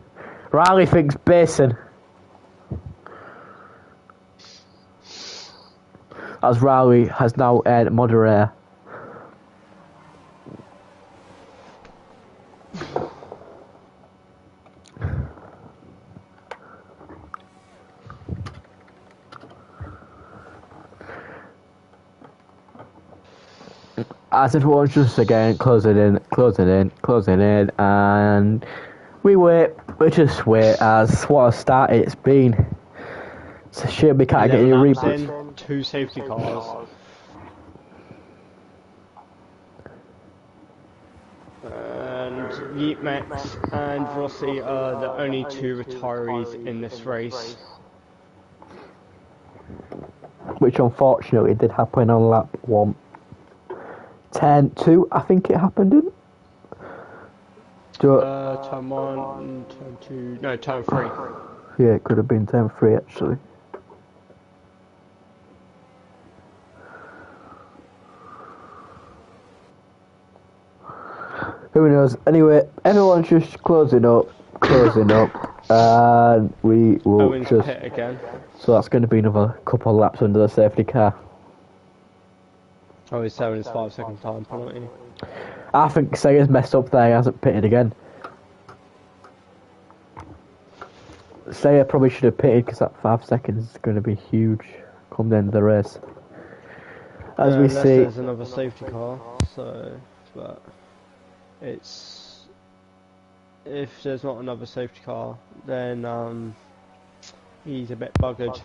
Riley thinks Basin. As Riley has now aired moderator. As everyone's just again closing in, and we just wait as what a start it's been. It's a shame we can't get any replays. 2 safety cars. And Yeatmax and Rossi are the only 2 retirees in this race. Which unfortunately did happen on lap 1. 10-2, I think it happened in. Turn 1, turn 2, no, turn 3. Yeah, it could have been 10-3 actually. Who knows? Anyway, everyone's just closing up, and we will Owen's just. pit again. So that's going to be another couple of laps under the safety car. Oh, he's serving his 5-second time penalty. I think Sayer's messed up there, he hasn't pitted again. Sayer probably should have pitted because that 5 seconds is going to be huge come the end of the race. As we Unless see. there's another safety car, so, but it's, if there's not another safety car, then he's a bit buggered.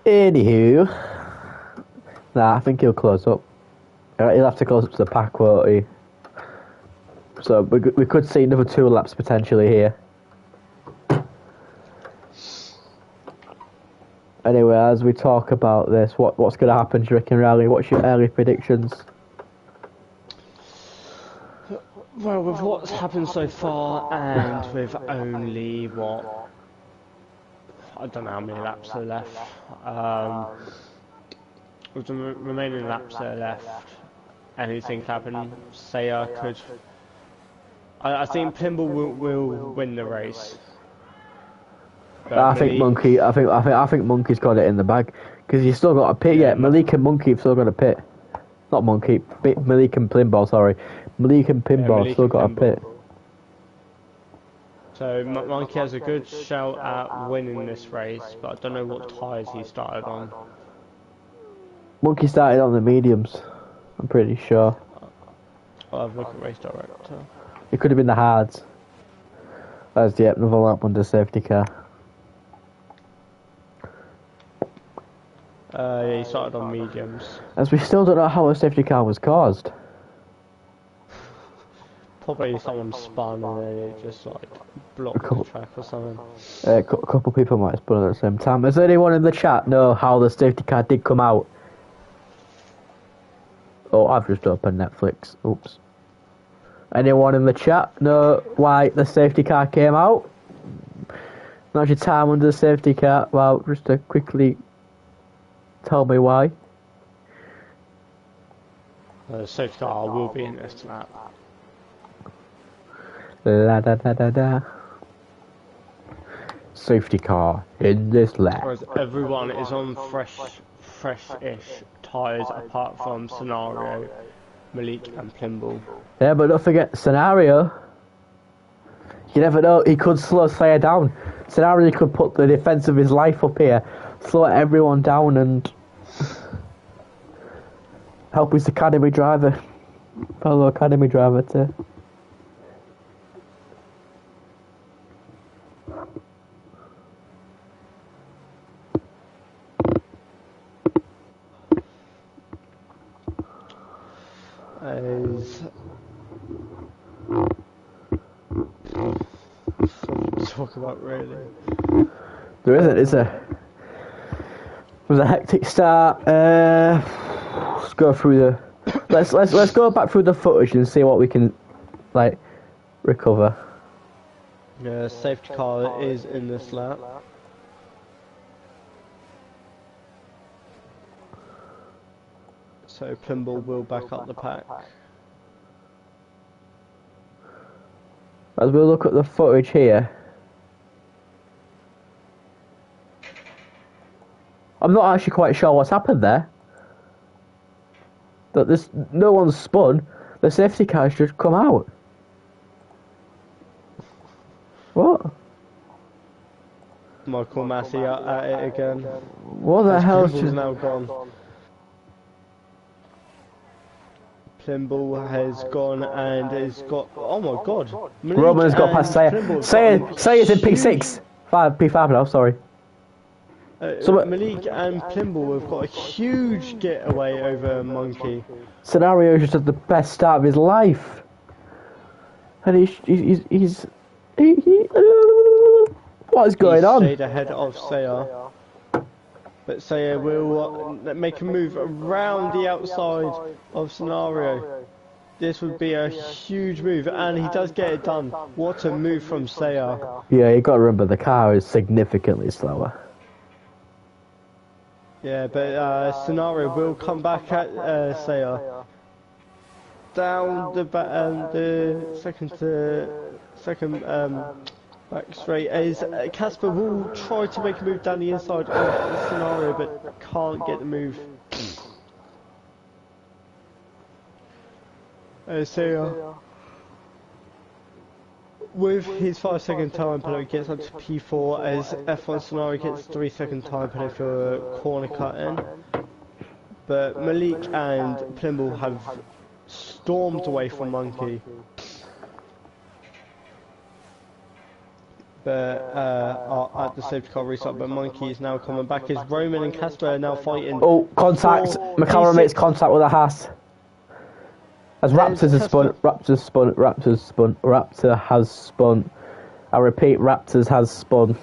Anywho, nah, I think he'll close up. He'll have to close up to the pack, won't he? So we could see another 2 laps potentially here. Anyway, as we talk about this, what's going to happen, do you reckon, Riley? What's your early predictions? Well, with what's happened so far, and with only, what, I don't know how many laps are left, with the remaining laps that are left, anything can happen. Sayer could, I think Plimble will win the race. I think Monkey's got it in the bag because he's still got a pit yet. Malik and Monkey have still got a pit. Not Monkey, Malik and Pinball. Sorry, Malik and Pinball still got a pit. So Monkey has a good shout at winning this race, but I don't know what tyres he started on. Monkey started on the mediums. I'm pretty sure. I'll have a look at race director. It could have been the hards. That's another lap under safety car. Yeah, he started on mediums. As we still don't know how a safety car was caused. Probably someone spun and then it just like blocked the track or something. A couple people might have spun at the same time. Does anyone in the chat know how the safety car did come out? Oh, I've just opened Netflix. Oops. Anyone in the chat know why the safety car came out? Now's your time under the safety car. Well, just to quickly tell me why. The safety car will be in this lap. La da da da da. Safety car in this lap. Whereas everyone is on fresh-ish tyres apart from Scenario, Malik and Plimble. Yeah, but don't forget Scenario. You never know, he could slow Slayer down. Scenario could put the defence of his life up here, slow everyone down and help his academy driver, fellow academy driver to... Something to talk about really. There isn't, is there? It was a hectic start. Let's go through the. Let's go back through the footage and see what we can, like, recover. Yeah, safety car is in this lap. So Plimble will back up the pack. As we look at the footage here, I'm not actually quite sure what's happened there. That this no one's spun. The safety car's just come out. What? Michael Massey at it again. What the hell's Plimble's just... now gone. Plimble has gone and has got. Oh my god. Malik Roman's got and past Saya. Plimble Saya is in P6. P5 now, sorry. Malik and Plimble have got a huge getaway over Monkey. Scenario just had the best start of his life. And what is going on? Stayed ahead of Saya. But Saya will make a move around the outside of Scenario. This would be a huge move, and he does get it done. What a move from Saya. Yeah, you got to remember the car is significantly slower. Yeah, but Scenario will come back at Saya. Down the second back straight as Casper will try to make a move down the inside of the Scenario, but can't get the move. Saya, with his 5-second time penalty, gets up to P4 as F1 Scenario gets 3-second time penalty for a corner cut in. But Malik and Plimble have stormed away from Monkey. But at the safety car restart, but Monkey is now coming back as Roman and Casper are now fighting. Oh, contact! McLaren makes contact with a Haas. As Raptors has spun, Raptor has spun. I repeat, Raptors has spun.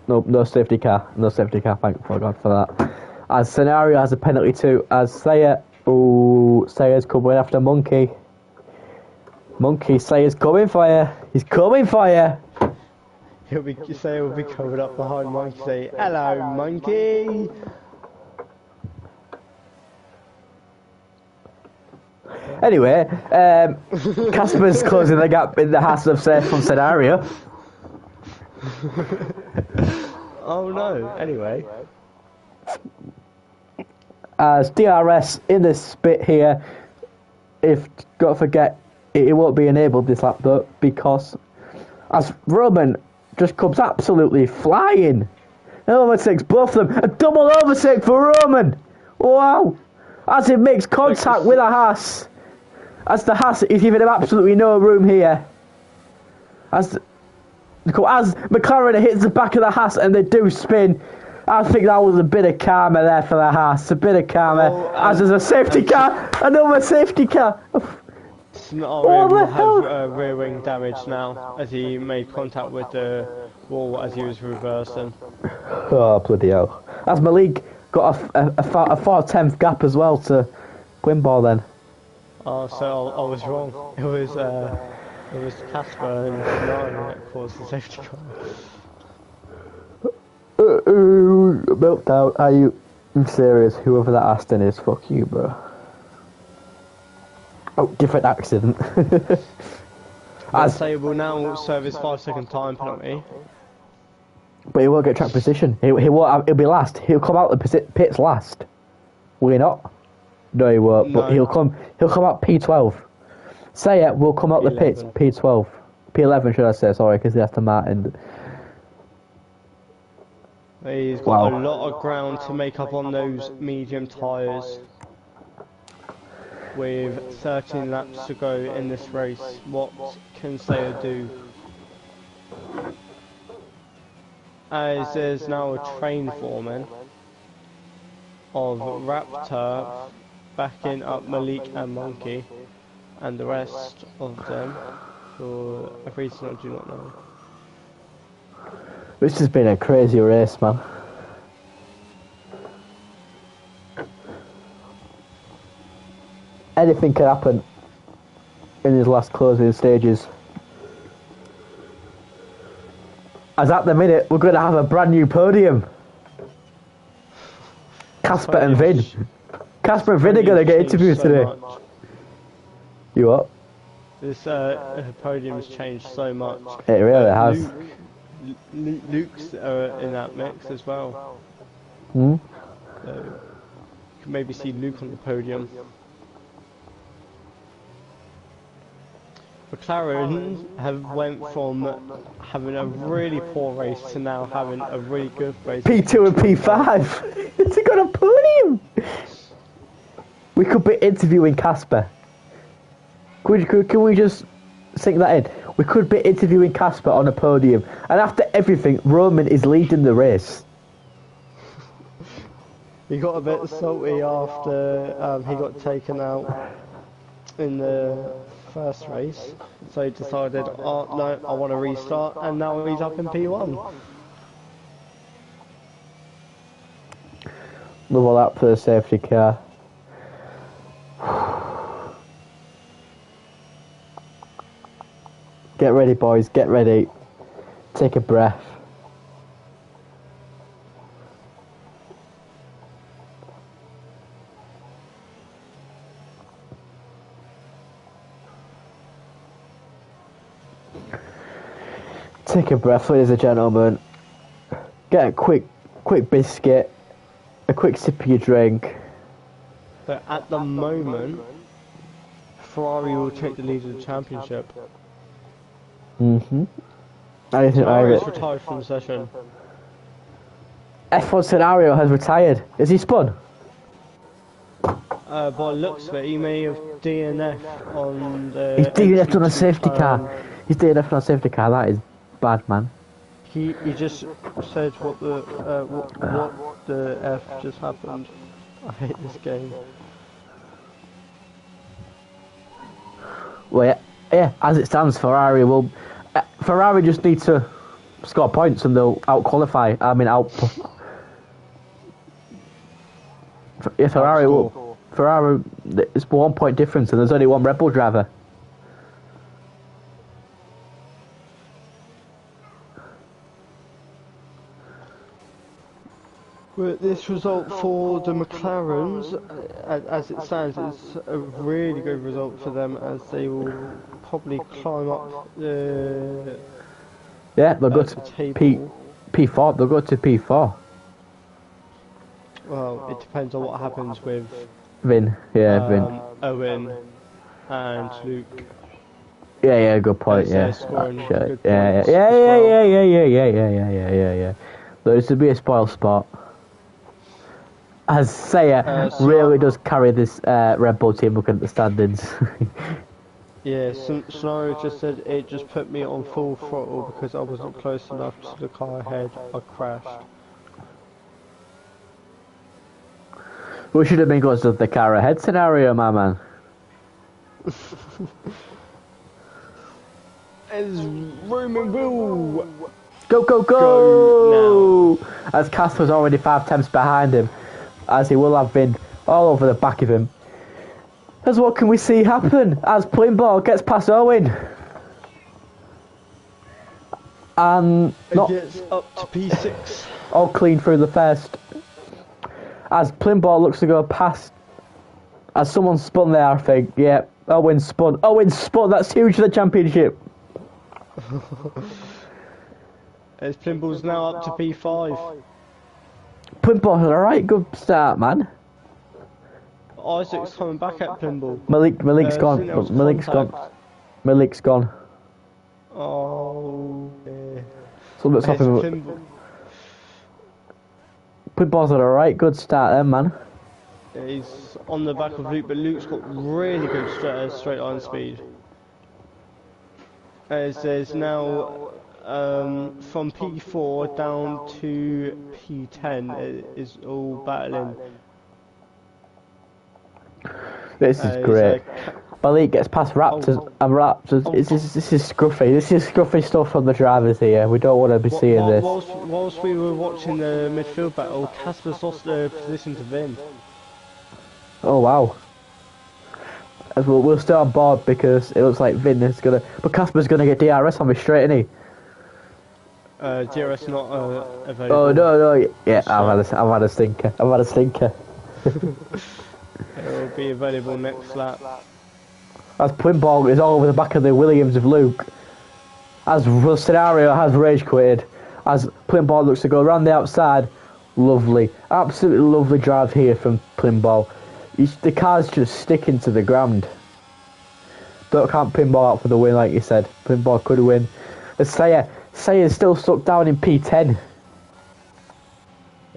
No safety car, thank God for that. As Scenario has a penalty too, as Sayer's coming after Monkey. Sayer's coming for you. He's coming for you. Sayer will be covered up behind Monkey. Say, hello, Monkey. Anyway, Casper's closing the gap in the Haas of safe from Scenario. Oh no, anyway. As DRS in this bit here, don't forget, it won't be enabled this lap though, because as Roman just comes absolutely flying. Overtakes both of them. A double overtake for Roman. Wow. As he makes contact with a Haas. As the Haas is giving him absolutely no room here. As McLaren hits the back of the Haas and they do spin. I think that was a bit of karma there for the Haas. A bit of karma. As there's a safety car. Another safety car. Scenario will have rear wing damage now as he made contact with the wall as he was reversing. Oh, bloody hell. As Malik got a 4/10th gap as well to Quimball then. Oh, so I was wrong. It was Casper and Scenario that caused the safety car. Milked out. Are you serious? Whoever that Aston is, fuck you, bro. Oh, different accident. As Say will now serve his 5-second time penalty. But he won't get track position. He won't. He'll be last. He'll come out the pits last. Will he not? No, he won't. But he'll come out P12. Say it. Will come out P11. The pits P12. P11 should I say? Sorry, because he has to Martin. He's got a lot of ground to make up on those medium tyres. With 13 laps to go in this race, what can Sayer do? As there's now a train forming of Raptor backing up Malik and Monkey, and the rest of them, for a reason I do not know. This has been a crazy race, man. Anything can happen in his last closing stages. As at the minute, we're going to have a brand new podium. Casper and Vin. Casper and Vin are going to get interviewed today. You what? This podium's changed so much. It really has. Luke's in that mix as well. Hmm? So you can maybe see Luke on the podium. McLaren have went from having a really poor race to now having a really good race. P2 and P5. It's got a podium. We could be interviewing Casper. Can we just sink that in? We could be interviewing Casper on a podium, and after everything, Roman is leading the race. He got a bit salty after he got taken out in the first race, so he decided, oh no, I want to restart, and now he's up in P1. Another lap for the safety car. Get ready, boys, get ready. Take a breath. Take a breath, ladies and gentlemen. Get a quick biscuit, a quick sip of your drink. But at the moment, Ferrari will take the lead of the championship. Ferrari is retired from the session. F1 Scenario has retired. Is he spun? By the looks of it, he may have DNF on the... He's DNF'd on a safety car. He's DNF'd on a safety car. That is bad, man. He just said what the F just happened. I hate this game. Well, yeah, as it stands, Ferrari will... Ferrari just need to score points and they'll out-qualify. I mean, yeah, Ferrari will... Ferrari, it's 1 point difference and there's only one Red Bull driver. But this result for the McLarens, as it stands, is a really good result for them, as they will probably climb up the yeah, they'll go to P4. They'll go to P4. Well, it depends on what happens with Vin. Owen and Luke. Yeah, good point. Yeah, yeah. This would be a spoil spot. As Saya really does carry this Red Bull team looking at the standings. Yeah, Scenario just said it just put me on full throttle because I wasn't close enough to the car ahead. I crashed. We should have been close to the car ahead scenario, my man. As Roman will go now. As Casper's already 5 temps behind him, as he will have been all over the back of him. As what can we see happen as Plimball gets past Owen? And it gets up to P6. All clean through the first. As Plimball looks to go past. As someone spun there, I think. Yeah, Owen spun. That's huge for the championship. As Plimball's now up to P5. Plimboll had a right good start, man. Isaac's coming back at Plimbull. Malik's gone. Malik's gone. Oh, yeah. Something's happened. Plimboll's had a right good start then, man. Yeah, he's on the back of Luke, but Luke's got really good straight line speed. As there's now from P4 down to P10 it is all battling. This is great. Malik gets past Raptors and Raptors. This is scruffy. This is scruffy stuff from the drivers here. We don't want to be seeing this. Whilst we were watching the midfield battle, Casper's lost the position to Vin. Oh wow. As we'll stay on board because it looks like Vin is gonna, but Casper's gonna get DRS on me straight, isn't he? DRS not available. Oh no, yeah, I've had a stinker. It will be available next lap. As Plimball is all over the back of the Williams of Luke. As the scenario has rage quitted. As Plimball looks to go around the outside. Lovely. Absolutely lovely drive here from Plimball. The car's just sticking to the ground. Don't count Pinball out for the win, like you said. Pinball could win. As Sayer's still stuck down in P10.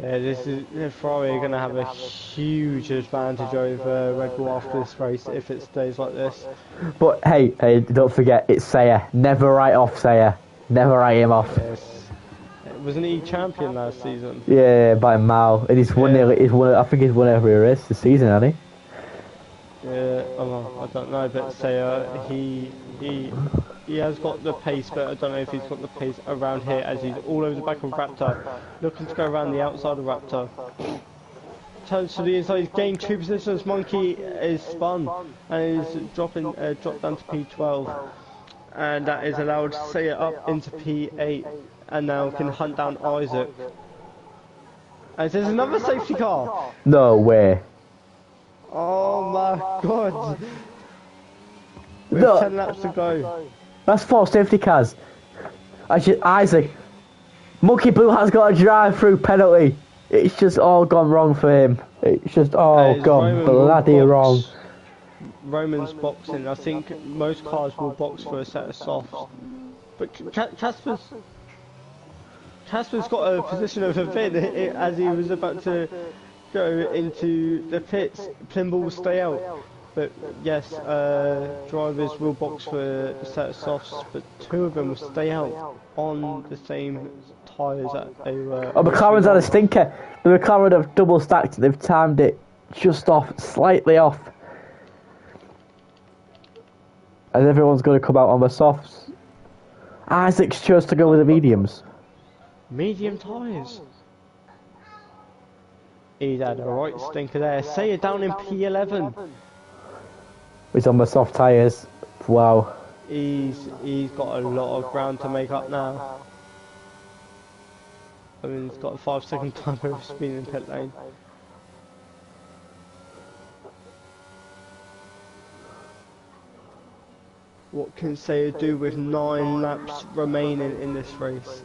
Yeah, this is Ferrari are going to have a huge advantage over Red Bull after this race if it stays like this. But hey, don't forget, it's Sayer. Never write off Sayer. Never write him off. Yes. Wasn't he champion last season? Yeah, by a mile. And he's won. Yeah. I think he's won every race this season, hasn't he? Yeah, I don't know, but he has got the pace, but I don't know if he's got the pace around here as he's all over the back of Raptor, looking to go around the outside of Raptor. Turns to the inside, he's gained 2 positions. Monkey is spun and is dropped down to P12, and that is allowed to say it up into P8. And now can hunt down Isaac. And there's another safety car. No way. Oh my god. With 10 laps to go. That's 4 safety cars. Isaac. Monkey Blue has got a drive-through penalty. It's just all gone wrong for him. It's just all gone bloody wrong. Roman's boxing. I think most cars will box for a set of softs. But Casper's got a position of a Vin as he was about to go into the pits. Plimball will stay out. But yes, drivers will box for a set of softs, but 2 of them will stay out on the same tyres that they were. Oh, McLaren's had a stinker. The McLaren have double stacked. They've timed it just off, slightly off. As everyone's going to come out on the softs. Isaac's chose to go with the mediums. Medium tyres. He's had a right stinker there. Say it down in P11. He's on the soft tyres. Wow. He's got a lot of ground to make up now. I mean, he's got a 5-second time over speed in pit lane. What can Sayer do with 9 laps remaining in this race?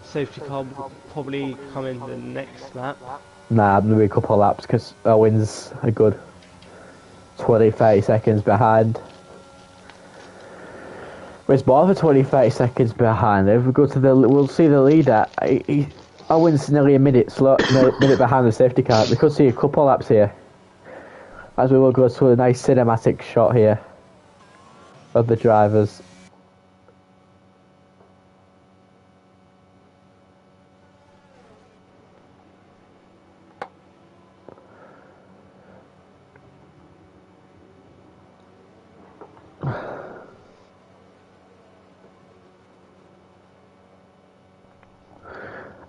Safety car will probably come in the next lap. Nah, maybe a couple of laps because Owen's a good 20-30 seconds behind. It's more than 20-30 seconds behind. If we go to we'll see the leader. Owen's nearly a minute behind the safety car. We could see a couple of laps here. As we will go to a nice cinematic shot here of the drivers.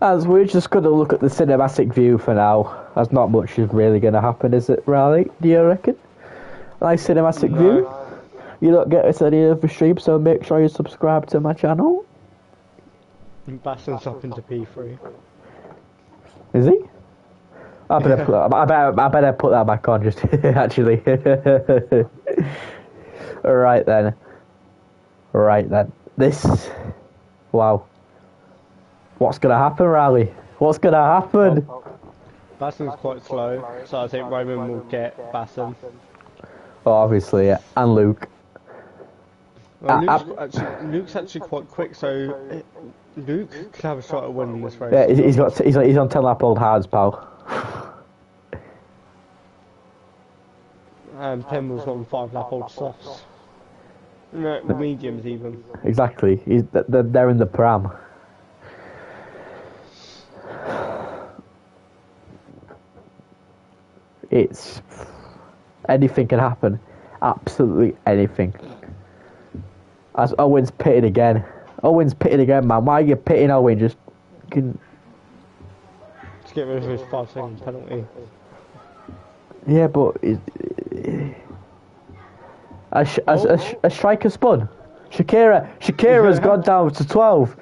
As we're just going to look at the cinematic view for now, as not much is really going to happen, is it, Riley? Do you reckon? Nice cinematic view? You don't get us any of the stream, so make sure you subscribe to my channel. Baston's up into P3. Is he? I better put that back on, just actually. Right then. This. Wow. What's gonna happen, Riley? What's gonna happen? Baston's quite slow, so I think Roman will get Baston. Oh, obviously, yeah. And Luke. Well, Luke's actually quite quick, so Luke could have a shot at winning this race. Yeah, he's on 10 lap old hards, pal. And Pimmel's on 5 lap old softs. No, the mediums even. Exactly. They're in the pram. It's anything can happen, absolutely anything. As Owen's pitted again, man. Why are you pitting Owen? Just can. To get rid of his 5-second penalty. Yeah, but a striker spun. Shakira's gone down to 12.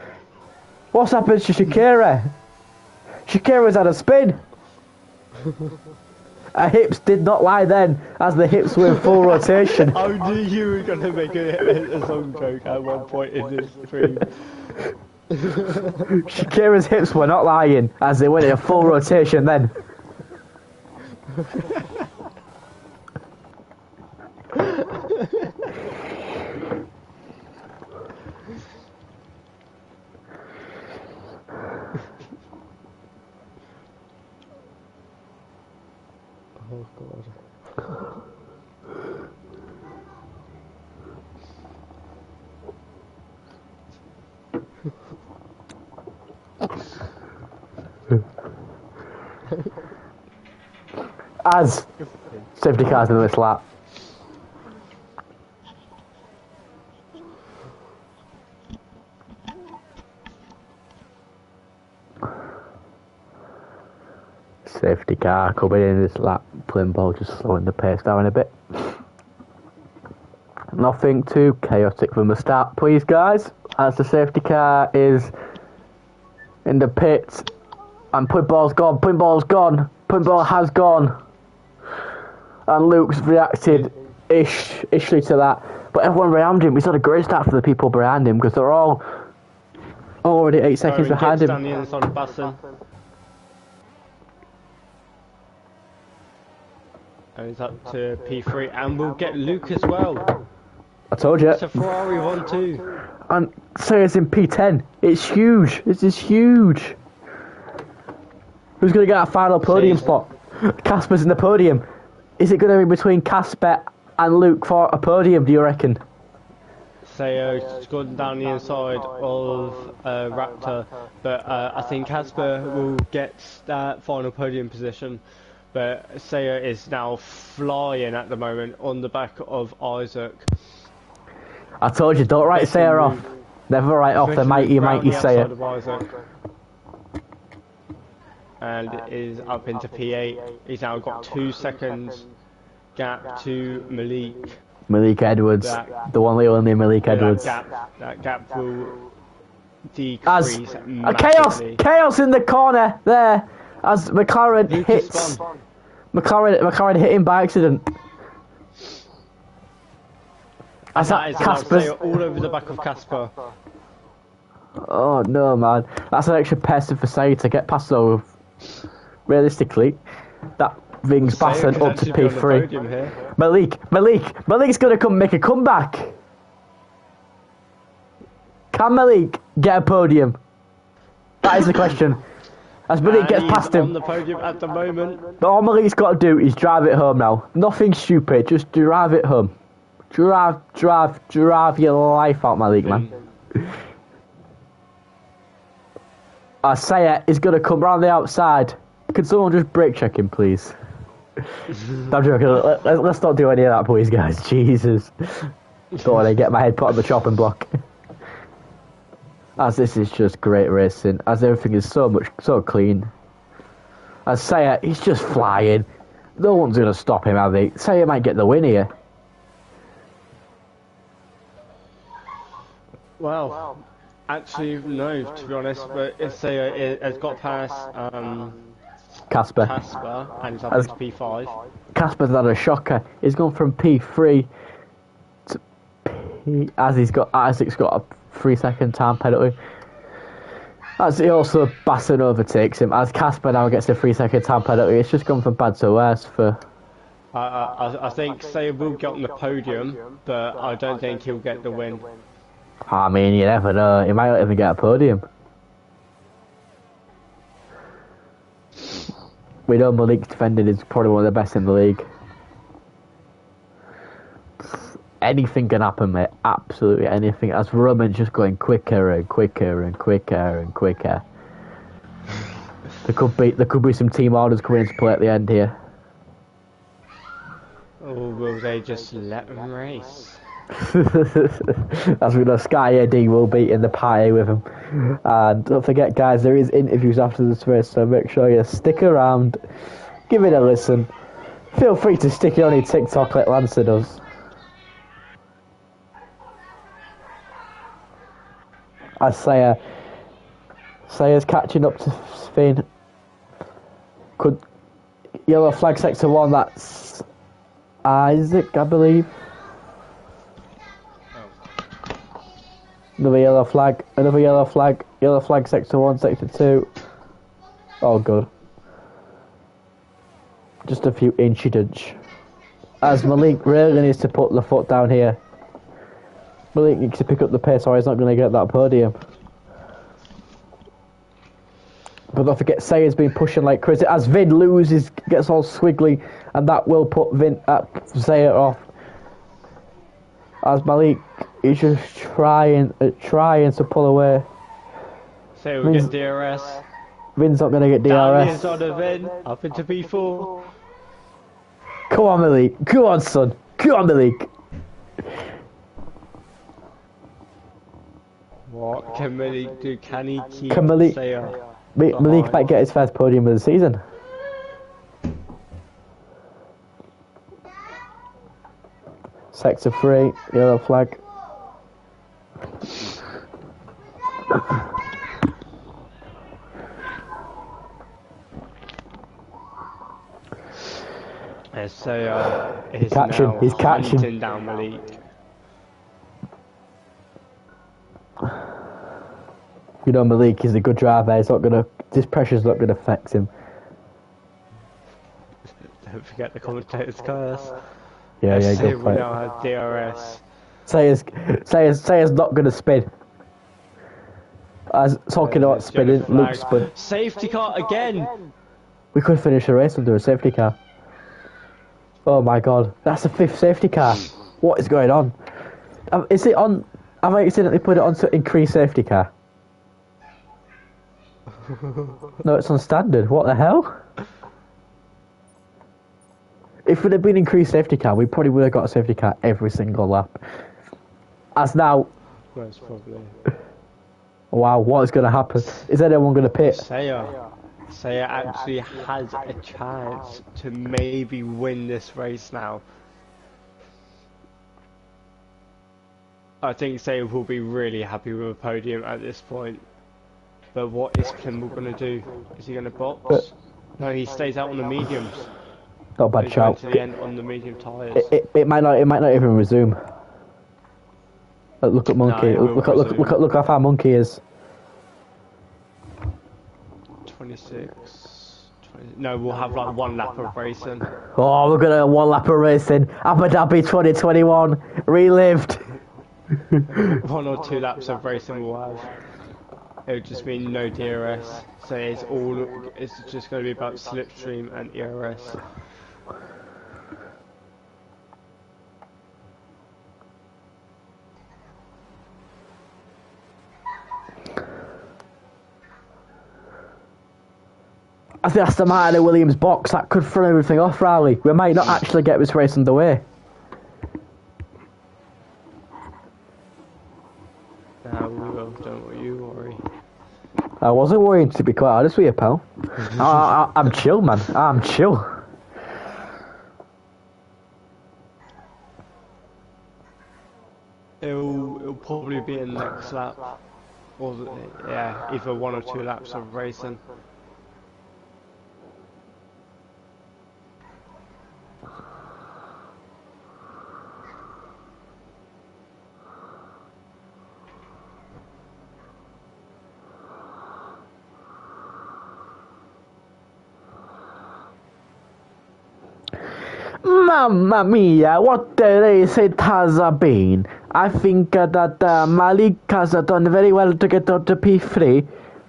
What's happened to Shakira? Shakira's had a spin. Our hips did not lie then, as the hips were in full rotation. I knew you were going to make a song joke at one point in this stream. Shakira's hips were not lying, as they went in a full rotation then. Oh god. As safety cars in this lap. Safety car coming in this lap. Playing ball just slowing the pace down a bit. Nothing too chaotic from the start, please, guys. As the safety car is in the pits, and point ball's gone. Point ball has gone, and Luke's reacted ishly to that. But everyone around him, he's had a great start for the people behind him because they're all already 8 seconds behind him. Down the inside of Basson. And it's up to P3, and we'll get Luke as well. I told you. It's a Ferrari 1-2. And say it's in P10. It's huge. This is huge. Who's going to get a final podium spot? Casper's in the podium. Is it going to be between Casper and Luke for a podium, do you reckon? It's gone down the inside of Raptor, but I think Casper will get that final podium position. But Saya is now flying at the moment on the back of Isaac. I told you, don't write Saya off. Never write off the mighty Saya. And is up into P8. He's now got 2 seconds gap to Malik. Malik Edwards, the one and only Malik Edwards. That gap will decrease massively. Chaos in the corner there as McLaren hits. McLaren hit him by accident. As that is Casper's all over the back of Casper. Oh no, man! That's an extra person for Say to get past though. Realistically, that brings Basson up to P3. Malik's gonna come make a comeback. Can Malik get a podium? That is the question. As Malik gets past him, on the podium at the moment. But all Malik's got to do is drive it home now. Nothing stupid, just drive it home. Drive your life out, Malik, man. Saya is going to come round the outside. Can someone just brake check him, please? I'm joking. Let's not do any of that, please, guys. Jesus. Don't want to get my head put on the chopping block. As this is just great racing. As everything is so clean. As Saya, he's just flying. No one's going to stop him, are they? Saya might get the win here. Well, actually, no, to be honest, but Saya has got past Casper, and he's up into P5. Casper's had a shocker. He's gone from P3 to P... As Isaac's got a 3-second time penalty. As he also Basson overtakes him. As Casper now gets a 3-second time penalty. It's just gone from bad to worse for... I think Saya will get on the podium, but I don't think he'll get the win. I mean, you never know. He might not even get a podium. We know Malik's defending is probably one of the best in the league. Anything can happen, mate. Absolutely anything. As Roman's just going quicker and quicker and quicker and quicker. There could be some team orders coming into play at the end here. Or will they just let them race? As we know, Sky AD will be in the party with him. And don't forget, guys, there is interviews after this race, so make sure you stick around, give it a listen. Feel free to stick it on your TikTok like Lancer does. As Saya's catching up to Finn. Yellow flag sector 1, that's Isaac, I believe. Another yellow flag, yellow flag sector 1, sector 2. Oh, good. Just a few incidents. As Malik really needs to put the foot down here. Malik needs to pick up the pace or he's not going to get that podium. But don't forget, Sayer's been pushing like crazy. As Vin loses, gets all squiggly, and that will put Sayer off. As Malik is just trying to pull away. Sayer will get DRS. Vin's not going to get DRS. Daniel's on a Vin, up into P4. Come on, Malik. Come on, son. Come on, Malik. What can Malik do? Can he keep Sayer? Malik might get his first podium of the season. Sector 3, yellow flag. So he's catching. Down Malik. You know, Malik is a good driver. This pressure's not gonna affect him. Don't forget the commentator's curse. Yeah, good fight. Now has DRS. Sayer's not gonna spin. As talking about spinning, Luke spin. Safety car again. We could finish the race under a safety car. Oh my god, that's the 5th safety car. What is going on? Is it on? Have I accidentally put it on to increase safety car? No, it's on standard. What the hell? If it had been increased safety car, we probably would have got a safety car every single lap. As now... Most probably. Wow, what is going to happen? Is anyone going to pit? Sayer actually has a chance to maybe win this race now. I think Sayer will be really happy with a podium at this point. But what is Plymouth going to do? Is he going to box? No, he stays out on the mediums. Not a bad shout. To the end on the medium tyres. It might not even resume. Look at Monkey. No, look how far Monkey is. 26. 20, no, we'll have like one lap of racing. Oh, we're gonna have one lap of racing. Abu Dhabi 2021 relived. 1 or 2 laps of racing we'll have. It'll just mean no DRS. So it's just going to be about slipstream and ERS. I think that's the Martin Williams box that could throw everything off, Riley. We might not actually get this race underway. No, we will. Don't you worry. I wasn't worried, to be quite honest with you, pal. I'm chill, man. I'm chill. It'll probably be in the next lap. Or, yeah, either 1 or 2 laps of racing. Mamma mia, what a race it has been. I think that Malik has done very well to get out to P3.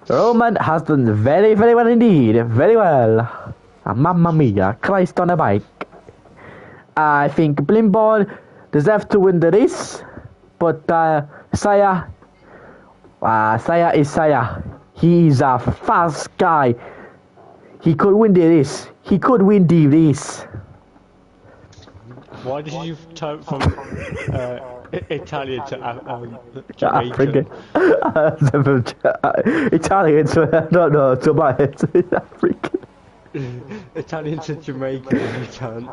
Roman has done very, very well indeed. Very well. Mamma mia, Christ on a bike. I think Blimball deserves to win the race. But Saya is Saya. He's a fast guy. He could win the race. He could win the race. Why did you turn from Italian to Jamaican? Italian to, no, to my head to African. Italian to Jamaican you turn.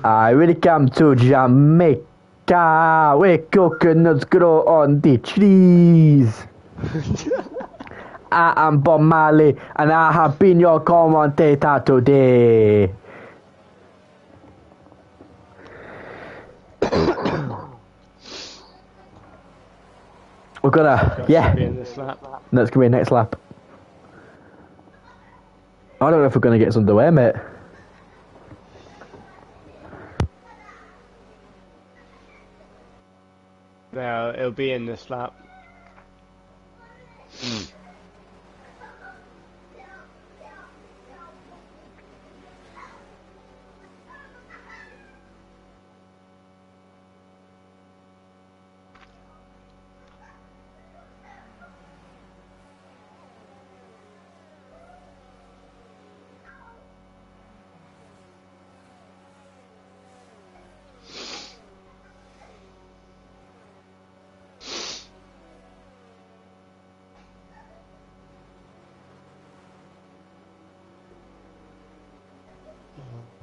I really come to Jamaica where coconuts grow on the trees. I am Bob Marley and I have been your commentator today. We're gonna, yeah. Be in this lap. That's gonna be next lap. I don't know if we're gonna get us underway, mate. No, it'll be in this lap.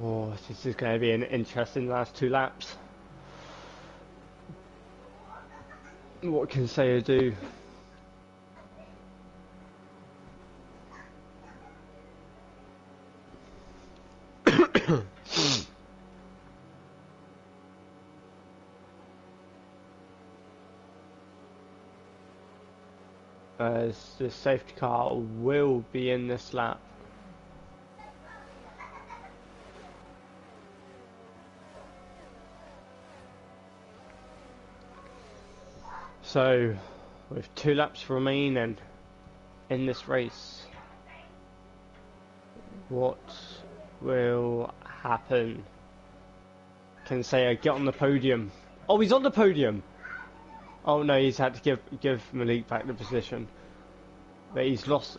Oh, this is going to be an interesting last 2 laps. What can Saya do? As the safety car will be in this lap. So, with 2 laps remaining in this race, what will happen? Can Saya get on the podium? Oh, he's on the podium! Oh no, he's had to give Malik back the position. But he's lost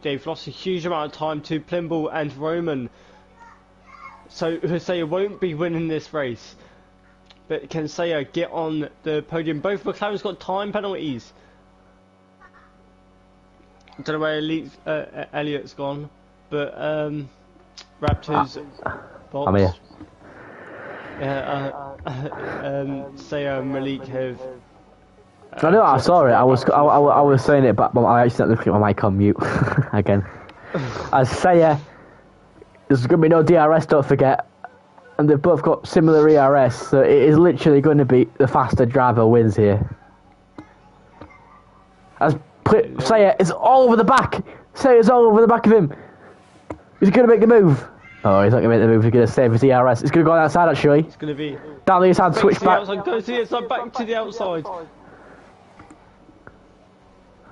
they've lost a huge amount of time to Plimble and Roman. So Saya won't be winning this race. But can Saya get on the podium? Both McLaren's got time penalties. I don't know where Elliot's gone, but Raptors box. I'm here. Saya and Malik have. I know, I saw it. I was saying it, but I accidentally clicked my mic on mute again. As Saya, there's going to be no DRS, don't forget. And they've both got similar ERS, so it is literally going to be the faster driver wins here. As Saya is all over the back. Saya's all over the back of him. He's going to make the move. Oh, he's not going to make the move. He's going to save his ERS. He's going to go on outside, actually. It's going to be down the inside, switch back. Go to the outside, back to the outside.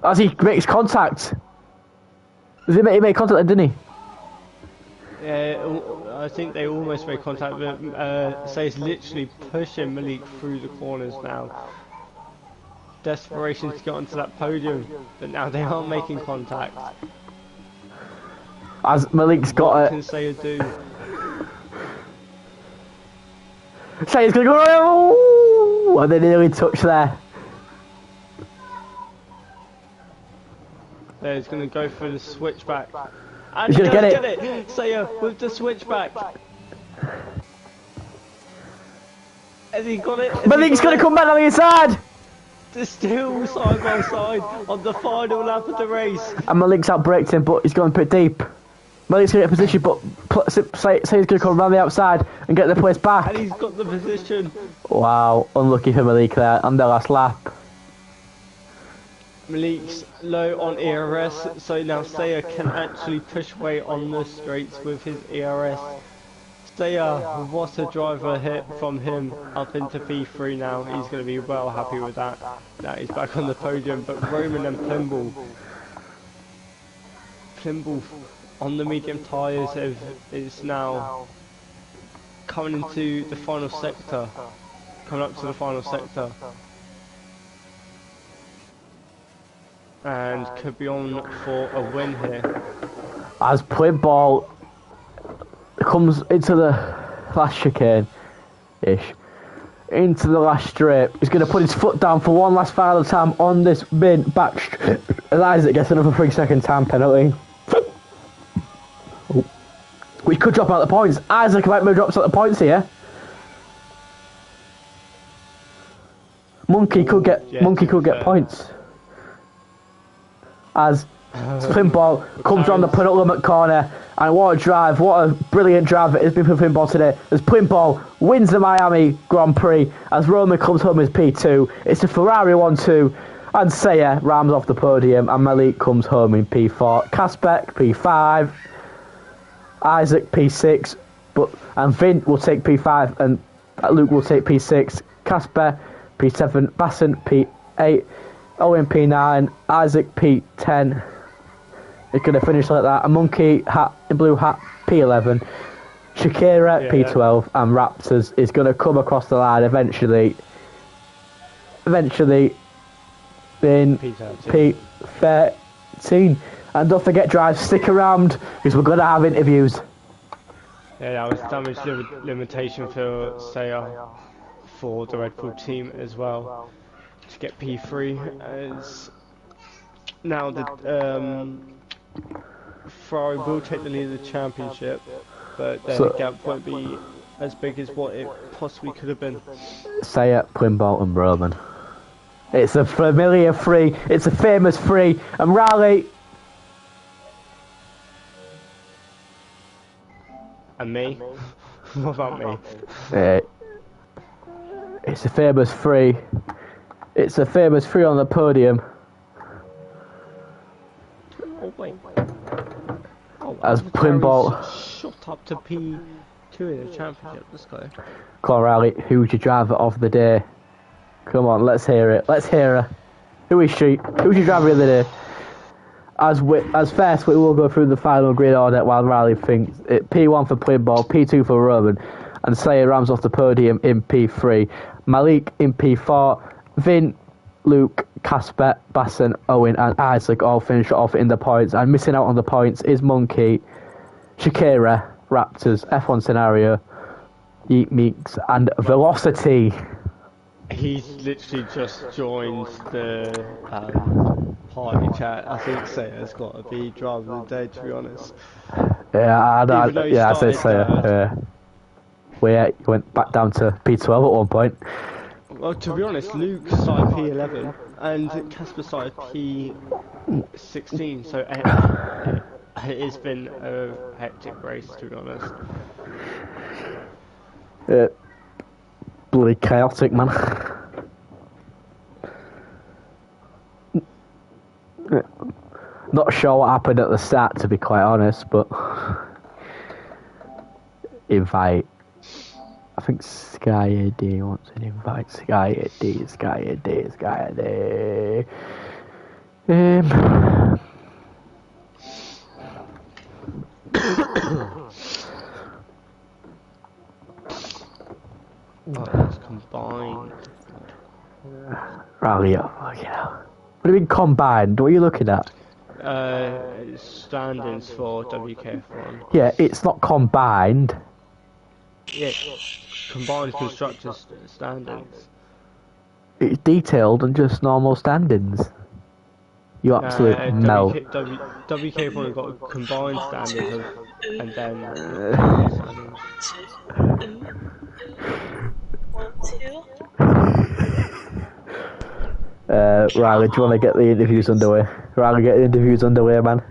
As he makes contact. He made contact, didn't he? Yeah, I think they almost made contact, but Saya's literally pushing Malik through the corners now. Desperation to get onto that podium, but now they aren't making contact. As Malik's got it. What can Saya do? Saya's going to go, oh, and they nearly touch there. He's going to go for the switchback. And he's going to get it. Saya with the switchback. Has he got it? Malik's going to come back on the inside. They're still side by side on the final lap of the race. And Malik's outbraked him, but he's going pretty deep. Malik's going to get a position, but Saya's going to come around the outside and get the place back. And he's got the position. Wow, unlucky for Malik there on the last lap. Malik's low on ERS, so now Saya can actually push away on the straights with his ERS. Saya, what a driver hit from him up into P3 now. He's going to be well happy with that. Now he's back on the podium, but Roman and Plimble on the medium tyres is now coming into the final sector. Coming up to the final sector. And could be on for a win here. As Plimble comes into the last chicane-ish, into the last straight, he's going to put his foot down for one last final time on this back straight. And Isaac gets another 3-second time penalty. Oh. Which could drop out the points. Isaac might move drops out the points here. Monkey could get points. As Spin ball comes round the penultimate corner, and what a drive, what a brilliant drive it has been for Spin ball today. As Spin ball wins the Miami Grand Prix, as Roman comes home as P2, it's a Ferrari 1-2, and Sayer rams off the podium, and Malik comes home in P4, Kasbeck P5, Isaac P6, and Vin will take P5, and Luke will take P6, Casper P7, Basson P8, Owen P9, Isaac P10. It's going to finish like that. A monkey hat in blue hat P11, Shakira P12, and Raptors is going to come across the line eventually in P13. And don't forget, drive, stick around because we're going to have interviews. Yeah, that was damage limitation for Sayer for the Red Bull team as well to get P3. As now the Ferrari will take the lead of the championship, but then the gap won't be as big as what it possibly could have been. Sayer, Plimball and Roman. It's a familiar three, it's a famous three, and Raleigh. And me? What about me? It's a famous three. It's a famous three on the podium. Oh wait. As Plimball shot up to P2 in the championship. Let's go. Come on, Raleigh, who's your driver of the day? Come on, let's hear it. Let's hear her. Who is she? Who's your driver of the day? As first, we will go through the final grid order while Riley thinks it. P1 for Plimball, P2 for Roman, and Sayer rams off the podium in P3. Malik in P4, Vin, Luke, Casper, Basson, Owen, and Isaac all finish off in the points. And missing out on the points is Monkey, Shakira, Raptors, F1 Scenario, Yeet Meeks, and Velocity. He's literally just joined the party chat. I think Sayer's got to be driver of the day, to be honest. Yeah, I said Sayer. Where he went back down to P12 at one point. Well, to be honest, Luke started P11 and Casper started P16, so it's been a hectic race, to be honest. Bloody chaotic, man. Not sure what happened at the start, to be quite honest, but invite. I think Sky AD wants an invite. Sky AD. It's combined. Rally up, you know. What do you mean combined? What are you looking at? Standings for WKF1. Yeah, it's not combined. Yeah, combined constructors standings. It's detailed and just normal standings. You absolute melt. WKF1 got combined standings and then. Riley, do you want to get the interviews underway? Riley, get the interviews underway, man.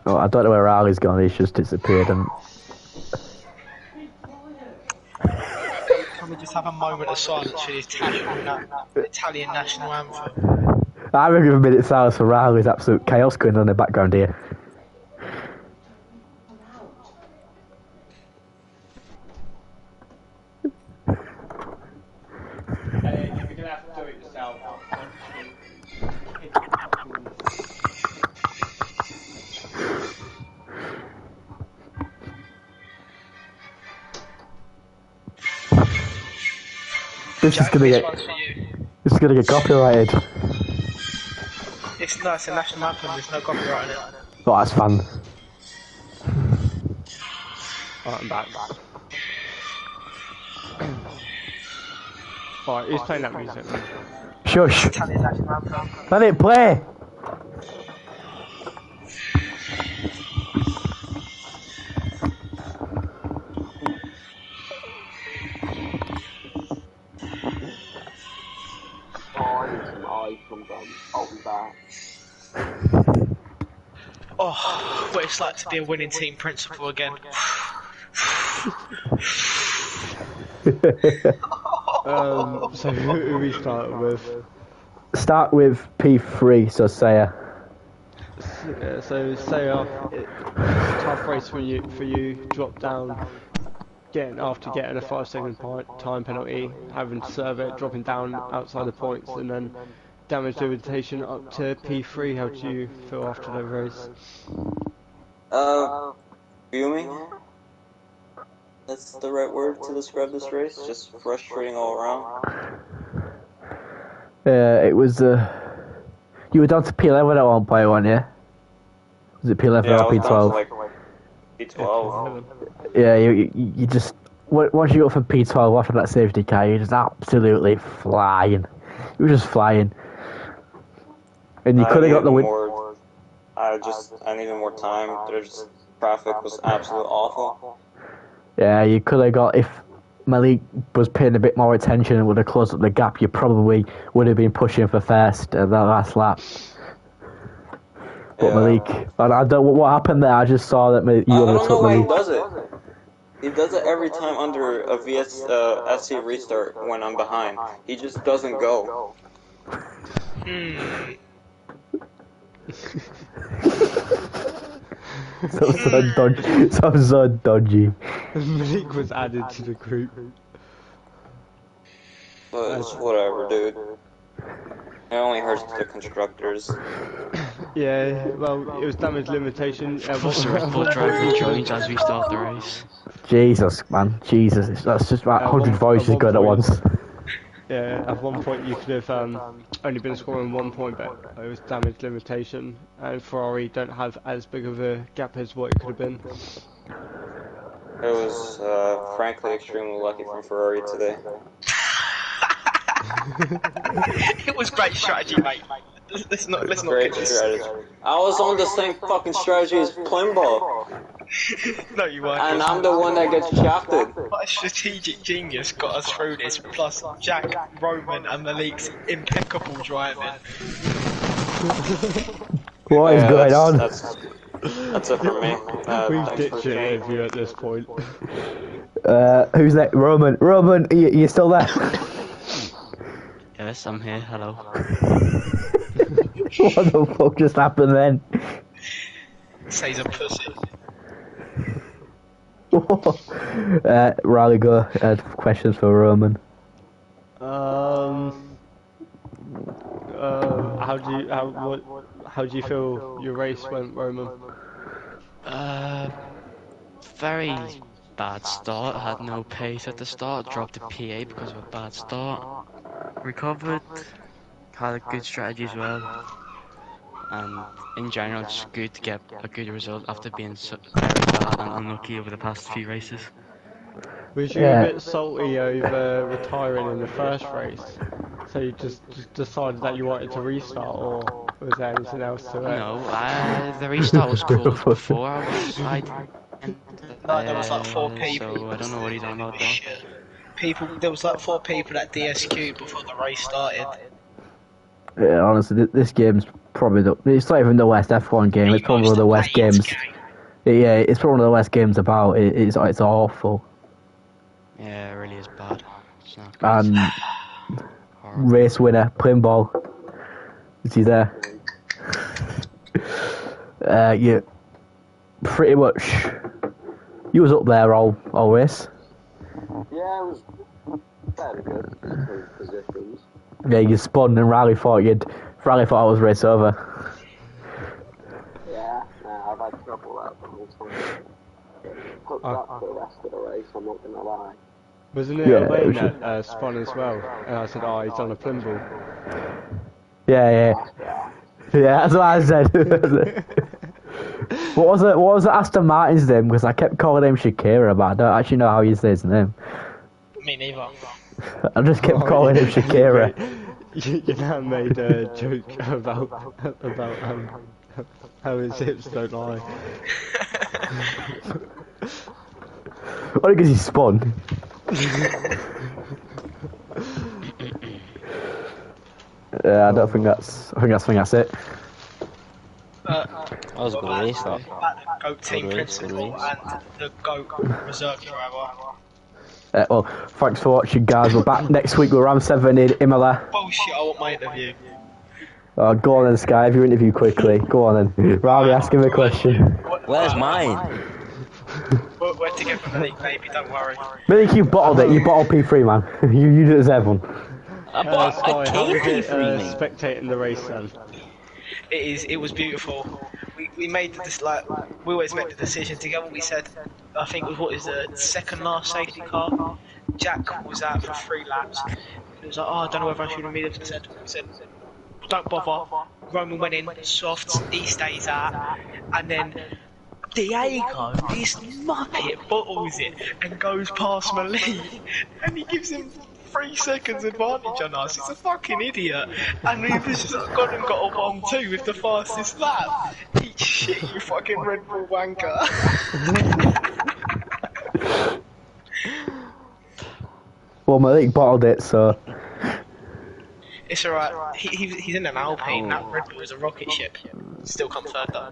Oh, I don't know where Riley's gone, he's just disappeared. And can we just have a moment of silence for the Italian national anthem? I reckon a minute silence for Riley's absolute chaos going on in the background here. You're gonna have to do it yourself. This is gonna get copyrighted. It's a national anthem, there's no copyright in it. Oh, that's fun. Alright, I'm back. Alright, who's playing that music? Shush. Italian national anthem. Let it play. sometimes. I'll be back. Oh, what it's like to be a winning team principal again. So who we started with? Start with P3, so Saya. So tough race for you. Drop down, after getting a 5-second time penalty, having to serve it, dropping down outside the points, and then damage limitation up to P3. How do you feel after the race? Fuming? That's the right word to describe this race. Just frustrating all around. It was you were down to P11 at one point, weren't you? Was it P11 Yeah, I or was down to P12? like P12. Yeah, you just once you go from P12 after that safety car, you're just absolutely flying. You were just flying, and you could have got the win. I needed more time. Traffic was absolutely awful. Yeah, you could have got, if Malik was paying a bit more attention and would have closed up the gap, you probably would have been pushing for first at that last lap. But Yeah. Malik, I don't know what happened there. I just saw that you I don't overtook know why he Malik. does it. He does it every time under a SC restart when I'm behind. He just doesn't go. So dodgy. Malik was added to the group. But it's whatever, dude. It only hurts the constructors. Yeah, well, it was damage limitation. Professor Red Bull driver joins as we start the race. Jesus, man. Jesus. That's just about 100 voices going at once. Yeah, at one point you could have only been scoring 1 point, but it was damage limitation, and Ferrari don't have as big of a gap as what it could have been. It was, frankly, extremely lucky from Ferrari today. It was great strategy, mate. Let's not Great strategy. I was on the same fucking strategy as Plimbo, No, you weren't. and I'm the one that gets shafted. What a strategic genius got us through this, plus Jack, Roman and Malik's impeccable driving. What is going on? That's it for me. We've ditched it with you at this point. Who's that? Roman. Roman, are you still there? Yes, I'm here. Hello. What the fuck just happened then? Say's a pussy. Riley, go. Questions for Roman. How do you feel your race went, Roman? Very bad start. Had no pace at the start. Dropped to P8 because of a bad start. Recovered. Had a good strategy as well. And in general, it's good to get a good result after being so very bad and unlucky over the past few races. Was you a bit salty over retiring in the first race? So you just decided that you wanted to restart, or was there anything else to it? No, the restart was called before I No, there was like 4 people. so I don't know what he's on about there. There was like 4 people at DSQ before the race started. Yeah, honestly, this game's probably it's not even the worst F1 game. It's probably one of the worst games. Yeah, it's probably one of the worst games about. It's awful. Yeah, it really is bad. It's not good. And race winner, Pinball. Is he there? Yeah, pretty much. You was up there all race. Yeah, it was fairly good in positions. Yeah, you spun and Riley thought I was race over. Yeah, I've had trouble that the whole time. Hooked up for the rest of the race, I'm not gonna lie. Wasn't it Elaine that spun as well? And I said, oh, he's on a Plimble. Yeah, that's what I said. What was it Aston Martin's name? Because I kept calling him Shakira, but I don't actually know how you say his name. Me neither. I just kept calling him Shakira. You now made a joke about how his hips don't lie. Only because he spun. I don't think that's. I think that's it. That was a good race, that. About the GOAT team Good race, principal good race. and the GOAT reserve driver. Well, thanks for watching, guys. We're back next week with Ram 7 in Imola. Bullshit, I want my interview. Go on then, Sky. If you interview quickly, go on then. Rami, ask him a question. Where's mine? We're together, Malik, baby, don't worry. Malik, you bottled it. You bottled P3, man. you deserve one. Sky, how came was it P3, mate. spectating the race then? It was beautiful. We made this we always make the decision together. We said, I think it was what is the second last safety car. Jack was out for 3 laps. He was like, oh, I don't know whether I should have immediately said, don't bother. Roman went in, soft, he stays out, and then Diego, this muppet, bottles it and goes past Malik, and he gives him 3 seconds advantage on us. He's a fucking idiot, and we've just gone and got a 1-2 with the fastest lap. Eat shit, you fucking Red Bull wanker. Well, Malik bottled it, so. It's alright. He's in an Alpine. That Red Bull is a rocket ship. Still come third though.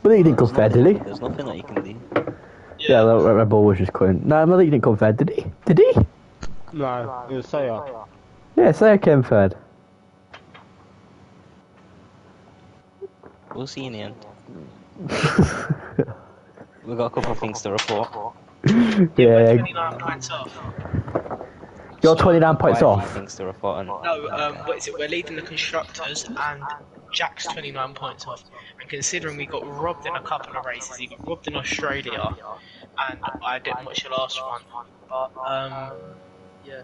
Malik didn't come third, did he? There's nothing that you can do. Yeah, the Red Bull was just cutting. No, Malik didn't come third, did he? Did he? No, it was Saya. Yeah, Saya came third. We'll see in the end. We've got a couple of things to report. Yeah. 29 points off. You're 29 points Quite a few off. things to report on. No, what is it? We're leading the constructors, and Jack's 29 points off. And considering we got robbed in a couple of races, he got robbed in Australia, and I didn't watch the last one. But yeah.